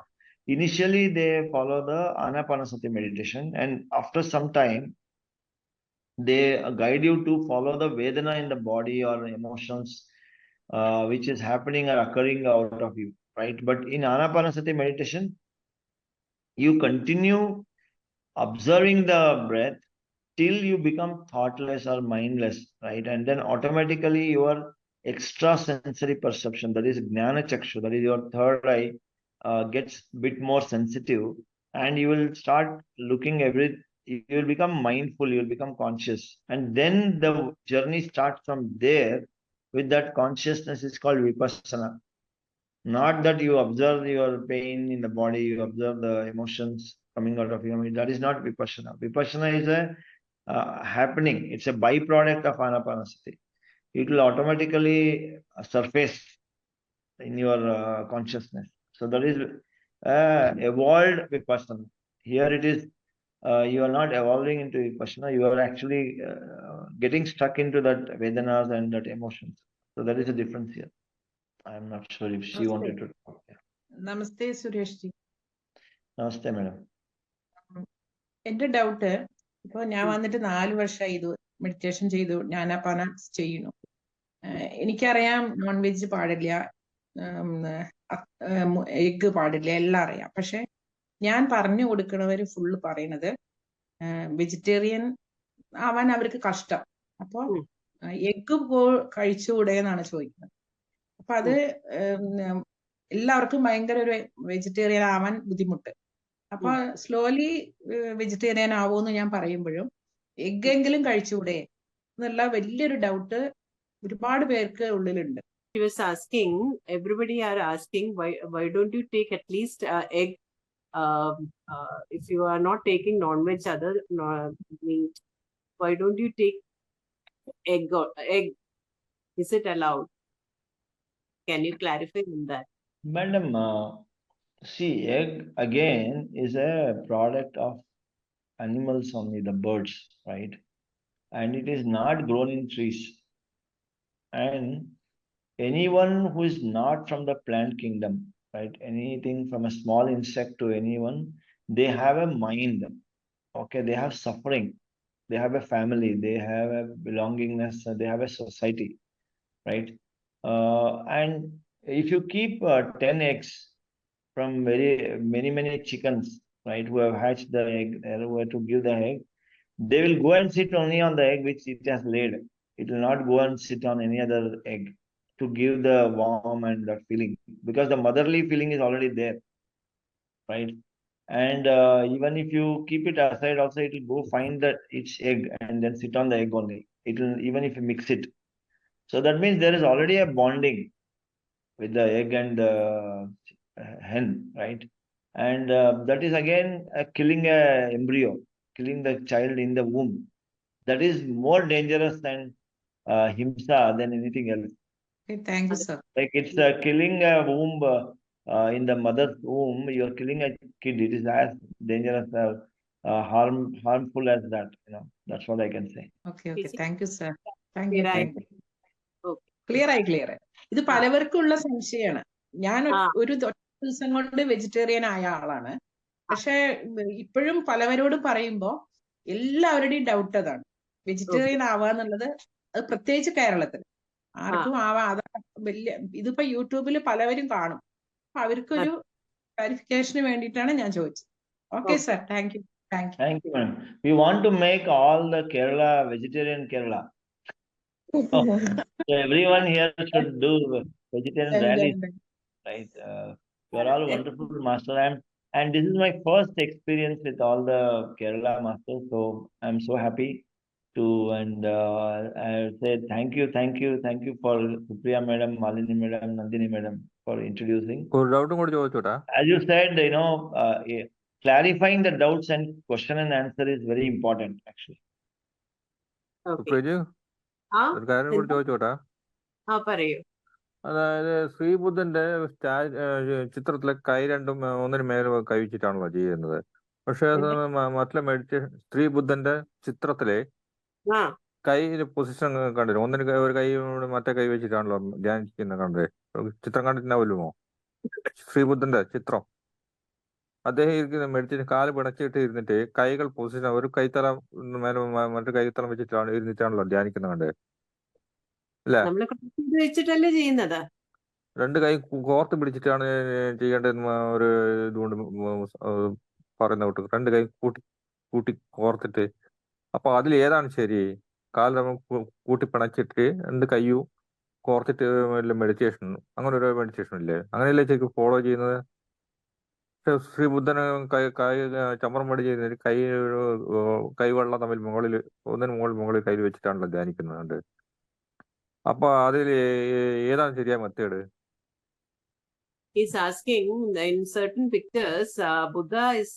initially they follow the Anapanasati meditation, and after some time, they guide you to follow the Vedana in the body or emotions which is happening or occurring out of you, right? But in Anapanasati meditation, you continue observing the breath till you become thoughtless or mindless, right? And then automatically your extrasensory perception, that is Jnana Chakshu, that is your third eye, gets bit more sensitive, and you will start looking you will become mindful, you will become conscious. And then the journey starts from there with that consciousness is called Vipassana. Not that you observe your pain in the body, you observe the emotions coming out of you. That is not Vipassana. Vipassana is a happening. It's a byproduct of Anapanasati. It will automatically surface in your consciousness. So that is evolved Vipassana. Here it is, you are not evolving into Vipassana, you are actually getting stuck into that Vedanas and that emotions. So that is the difference here. I'm not sure if she wanted to talk. Yeah. Namaste, Suresh ji. Namaste, madam. എന്റെ doubt ഇപ്പൊ ഞാൻ വന്നിട്ട് 4 വർഷമായി ഇത് meditation ചെയ്തു, ജ്ഞാനാപാന ചെയ്യുന്നു. എനിക്കറിയാം non veg പാടില്ല, എഗ് പാടില്ല, എല്ലാം അറിയാം. പക്ഷെ ഞാൻ പറഞ്ഞു കൊടുക്കണവര് ഫുള്ള് പറയണത് വെജിറ്റേറിയൻ ആവാൻ അവർക്ക് കഷ്ടം. അപ്പൊ എഗ് കഴിച്ചുകൂടെ എന്നാണ് ചോദിക്കുന്നത്. അപ്പൊ അത് എല്ലാവർക്കും ഭയങ്കര ഒരു വെജിറ്റേറിയൻ ആവാൻ ബുദ്ധിമുട്ട്. അപ്പൊ സ്ലോലി വെജിറ്റേറിയൻ ആവുമെന്ന് ഞാൻ പറയുമ്പോഴും എഗ്ഗെങ്കിലും കഴിച്ചുകൂടെ എന്നുള്ള വലിയൊരു ഡൗട്ട് ഒരുപാട് പേർക്ക് ഉള്ളിലുണ്ട്. She was asking, everybody are asking, why don't you take at least egg? If you are not taking non-veg other meat, why don't you take egg? Is it allowed? Can you clarify on that? Madam, see, egg again is a product of animals only, the birds, right? And it is not grown in trees. And anyone who is not from the plant kingdom, right? Anything from a small insect to anyone, they have a mind. Okay, they have suffering. They have a family. They have a belongingness. They have a society, right? And if you keep 10 eggs from many chickens, right, who have hatched the egg, who are to give the egg, they will go and sit only on the egg which it has laid. It will not go and sit on any other egg to give the warm and that feeling, because the motherly feeling is already there, right? And even if you keep it aside also, it will go find that each egg and then sit on the egg only. It will, even if you mix it. So that means there is already a bonding with the egg and the hen, right? And that is again killing a embryo, killing the child in the womb. That is more dangerous than himsa than anything else. Okay, thank you, sir. Like it's killing a womb in the mother's womb. You are killing a kid. It is as dangerous, harmful as that. You know, that's what I can say. Okay, thank you, sir. Thank you. Clear ആയി. ഇത് പലവർക്കുള്ള സംശയമാണ്. ഞാൻ ഒരു ദിവസം കൊണ്ട് vegetarian ആയ ആളാണ്. പക്ഷെ ഇപ്പോഴും പലവരോടും പറയുമ്പോ എല്ലാവരുടെയും ഡൗട്ട് അതാണ്, വെജിറ്റേറിയൻ ആവാന്നുള്ളത്. അത് പ്രത്യേകിച്ച് കേരളത്തിൽ ആർക്കും ആവാം. അത് വലിയ, ഇതിപ്പോ യൂട്യൂബിൽ പലവരും കാണും. അപ്പൊ അവർക്കൊരു ക്ലാരിഫിക്കേഷന് വേണ്ടിയിട്ടാണ് ഞാൻ ചോദിച്ചത്. Okay sir, thank you. Thank you, ma'am. We want to make all the Kerala vegetarian Kerala. So everyone here should do vegetarian rallies, right? You are all wonderful master. And this is my first experience with all the Kerala masters, so I'm so happy to, and I say thank you for Supriya Madam, Malini Madam, Nandini Madam for introducing. As you said, clarifying the doubts and question and answer is very important, actually. Okay. അതായത് ശ്രീബുദ്ധന്റെ ചിത്രത്തിലെ കൈ രണ്ടും ഒന്നിനു മേലെ കൈ വെച്ചിട്ടാണല്ലോ ചെയ്യുന്നത്. പക്ഷെ മറ്റുള്ള മെഡിറ്റേഷൻ ശ്രീബുദ്ധന്റെ ചിത്രത്തിലെ കൈ പൊസിഷൻ കണ്ടിരുന്നു. ഒന്നിന് ഒരു കൈ മറ്റേ കൈ വെച്ചിട്ടാണല്ലോ ധ്യാനിക്കുന്ന കണ്ടത്. ചിത്രം കണ്ടിട്ടുണ്ടാവുമല്ലോ ശ്രീബുദ്ധന്റെ ചിത്രം. അദ്ദേഹം ഇരിക്കുന്ന മെഡിറ്റേഷൻ കാല് പിണച്ചിട്ട് ഇരുന്നിട്ട് കൈകൾ പൊസിഷൻ ഒരു കൈത്തല മേലെ മറ്റു കൈത്തലം ഇരുന്നിട്ടാണല്ലോ ധ്യാനിക്കുന്ന കണ്ടത് അല്ലേ? രണ്ട് കൈ കോർത്ത് പിടിച്ചിട്ടാണ് ചെയ്യേണ്ടതെന്ന് ഒരു ഇതുകൊണ്ട് പറയുന്ന കൂട്ട്. രണ്ട് കൈ കൂട്ടി കോർത്തിട്ട്. അപ്പൊ അതിൽ ഏതാണ് ശരി? കാല് കൂട്ടി പിണച്ചിട്ട് രണ്ട് കൈയും കോർത്തിട്ട് മെഡിറ്റേഷൻ, അങ്ങനെ ഒരു മെഡിറ്റേഷൻ ഇല്ലേ? അങ്ങനെയല്ലേ ശരിക്കും ഫോളോ ചെയ്യുന്നത്? ശ്രീബുദ്ധന് കൈ ചമ്രം മടി ചെയ്തിട്ട് കൈവെള്ളം തമ്മിൽ മുകളിൽ കൈ വെച്ചിട്ടാണല്ലോ ധ്യാനിക്കുന്നുണ്ട്. അപ്പൊ അതിൽ ഏതാണ് ശരിയായ method? He's asking, in certain pictures, Buddha is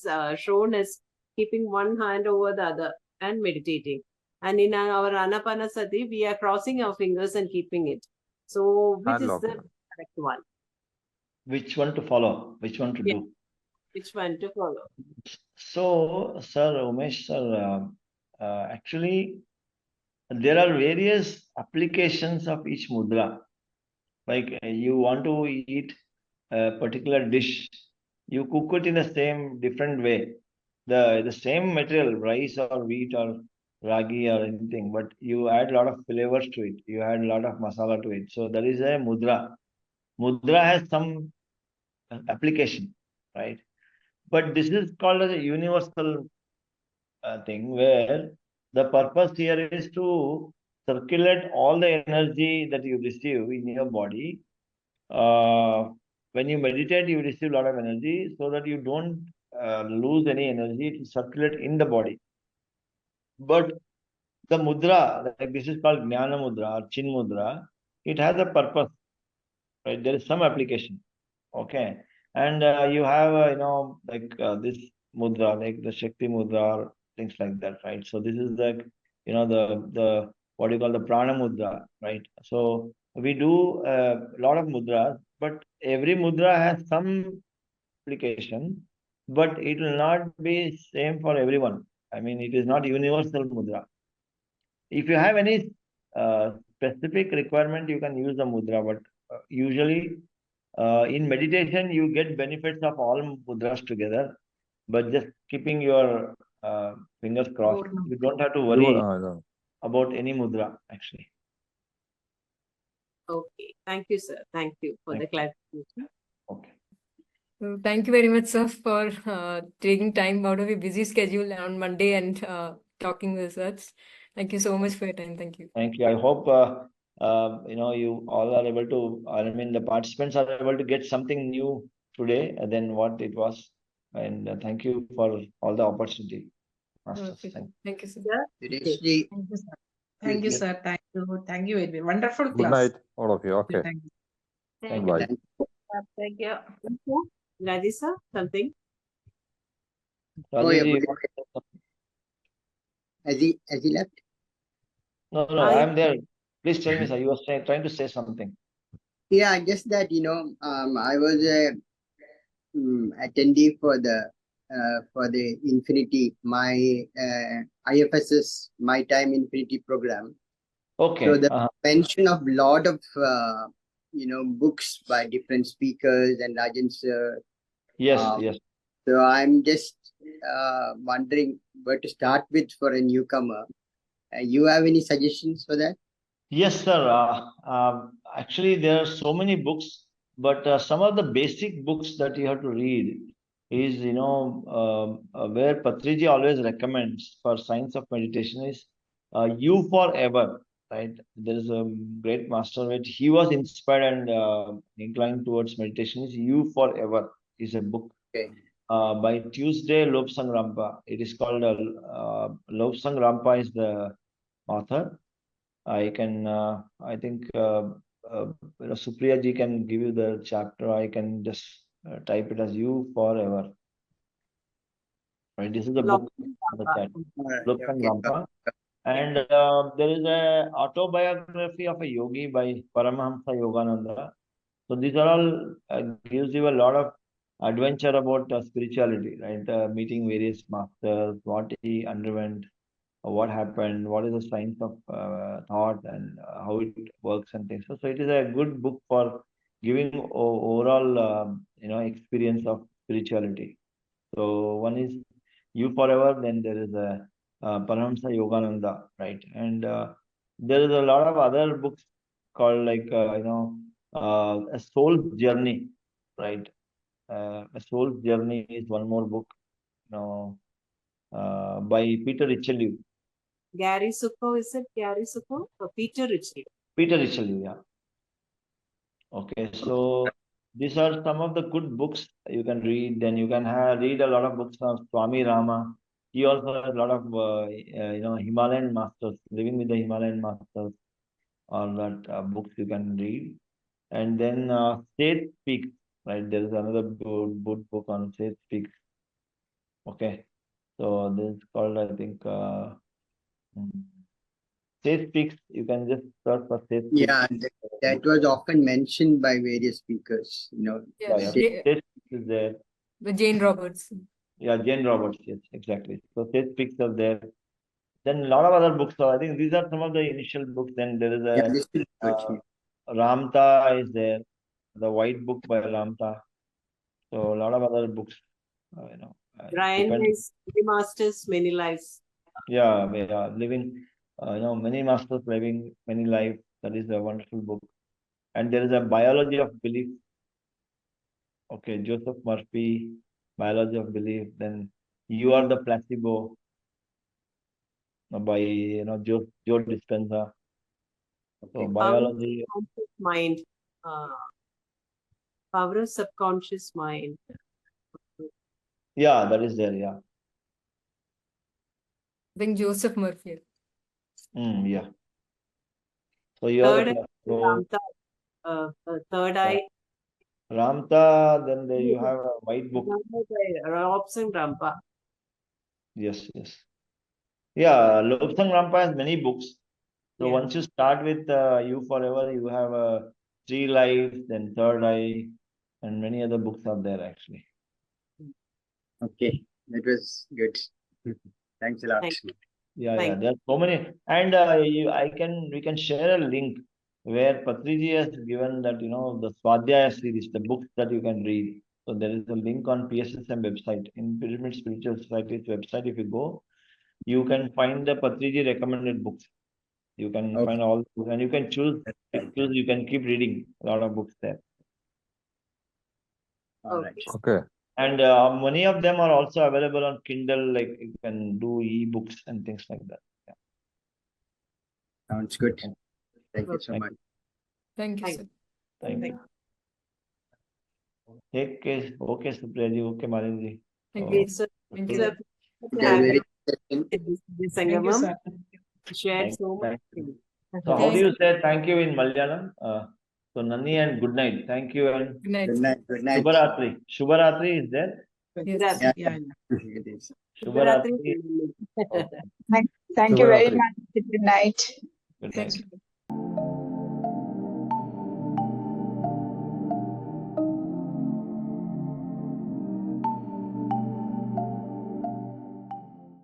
shown as keeping one hand over the other and meditating. And in our Anapanasati, we are crossing our fingers and keeping it. So, which is the correct one? Which one to follow? Which one to do? Which one to follow? So, Sir Umesh, sir, actually, there are various applications of each mudra. Like you want to eat a particular dish, you cook it in the same different way. The same material, rice or wheat or ragi or anything, but you add a lot of flavors to it. You add a lot of masala to it. So that is a mudra. Mudra has some application, right? But this is called as a universal thing, where the purpose here is to circulate all the energy that you receive in your body. When you meditate, you receive a lot of energy so that you don't lose any energy to circulate in the body. But the mudra, like this is called Jnana Mudra or Chin Mudra, it has a purpose, right? There is some application, okay? And you have, like this mudra, like the Shakti Mudra or things like that, right? So this is like, the what you call the Prana Mudra, right? So we do a lot of mudras, but every mudra has some application, but it will not be same for everyone. I mean, it is not universal mudra. If you have any specific requirement, you can use the mudra, but usually in meditation, you get benefits of all mudras together, but just keeping your fingers crossed. You don't have to worry about any mudra, actually. Okay. Thank you, sir. Thank you for the clarification. Okay. Thank you very much, sir, for taking time out of your busy schedule on Monday and talking with us. Thank you so much for your time. Thank you. Thank you. I hope you all are able to. I mean, the participants are able to get something new today than what it was. And thank you for all the opportunity. Okay. Thank you, sir. Thank you, sir. Thank you, sir. Thank you very much. Wonderful class. Good night, all of you. Okay. Thank you. Thank Bye. Thank you. Radhisa, something? Oh, yeah, Has he left? No, I am there. Please tell me, sir. You were trying to say something. Yeah, just that, I was a attendee for the Infinity, my IFSS, My Time Infinity program. Okay. So the mention of lot of books by different speakers and Rajan sir. Yes, yes. So I'm just wondering where to start with for a newcomer. You have any suggestions for that? Yes, sir. Actually, there are so many books, but some of the basic books that you have to read is, where Patriji always recommends for science of meditation is You Forever, right? There is a great master which he was inspired and inclined towards meditation. Is You Forever is a book. Okay. By Tuesday Lobsang Rampa. It is called Lobsang Rampa is the author. I can, I think Supriya Ji can give you the chapter. I can just type it as You Forever. Right, this is the book in the chat. Lopsang Rampa. And there is a autobiography of a yogi by Paramahamsa Yogananda. So these are all gives you a lot of adventure about spirituality, right? Meeting various masters, what he underwent, what happened, what is the science of thought, and how it works and things. So it is a good book for giving overall, experience of spirituality. So one is You Forever, then there is a Paramahamsa Yogananda, right? And there is a lot of other books called like, A Soul's Journey, right? A Soul's Journey is one more book, by Peter Richelieu. Gary Sukho, is it Gary Sukho or Peter Richelieu? Peter Richelieu, yeah. Okay, so these are some of the good books you can read. Then you can read a lot of books of Swami Rama. He also has a lot of, Himalayan masters, living with the Himalayan masters. All that books you can read. And then Seth Speaks, right? There is another good book on Seth Speaks. Okay, so this is called, I think, Seth Speaks. You can just search for Seth Speaks. Yeah, that was often mentioned by various speakers. Yeah, Seth Speaks is there. the Jane Roberts. Yeah, Jane Roberts, yes, exactly. So Seth Speaks are there. Then a lot of other books. So I think these are some of the initial books. Then there is this is good. Ramta is there, the White Book by Ramta. So a lot of other books, Brian is Many Masters, Many Lives. Yeah, living, many masters living many lives. That is a wonderful book. And there is a Biology of Belief. Okay, Joseph Murphy, Biology of Belief. Then You Are the Placebo by Joe Dispenza. So biology. Subconscious mind. Power of Subconscious Mind. Yeah, that is there. Yeah. Then Joseph Murphy. Yeah. So you are the Ramta, Third Eye. Ramta. Then there you have a White Book. Lopsang Rampa. Yes. Yeah, Lopsang Rampa has many books. So once you start with You Forever, you have Three Lives, then Third Eye, and many other books are there actually. Okay, that was good. Thanks a lot. Yeah, there are so many, and we can share a link where Patriji has given that the Swadhyaya series, the books that you can read. So there is a link on PSSM website, in Pyramid Spiritual Society's website. If you go, you can find the Patriji recommended books. You can find all the books, and you can choose. You can keep reading a lot of books there. All right. Okay. And many of them are also available on Kindle, like you can do e-books and things like that. Yeah. Sounds good. Thank you so much. Thank you, sir. Thank you. Okay, Supriya ji, okay, Malin ji. Thank you, sir. Thank you. Thank you, sir. Shared so much. So how do you say thank you in Malayalam? So Nani and good night. Thank you and Good night. Good night. Good night. Shubharatri. Shubharatri is there? Yes. Yeah. It is. Shubharatri. Thank you very much. Good night. Good Thank night. you.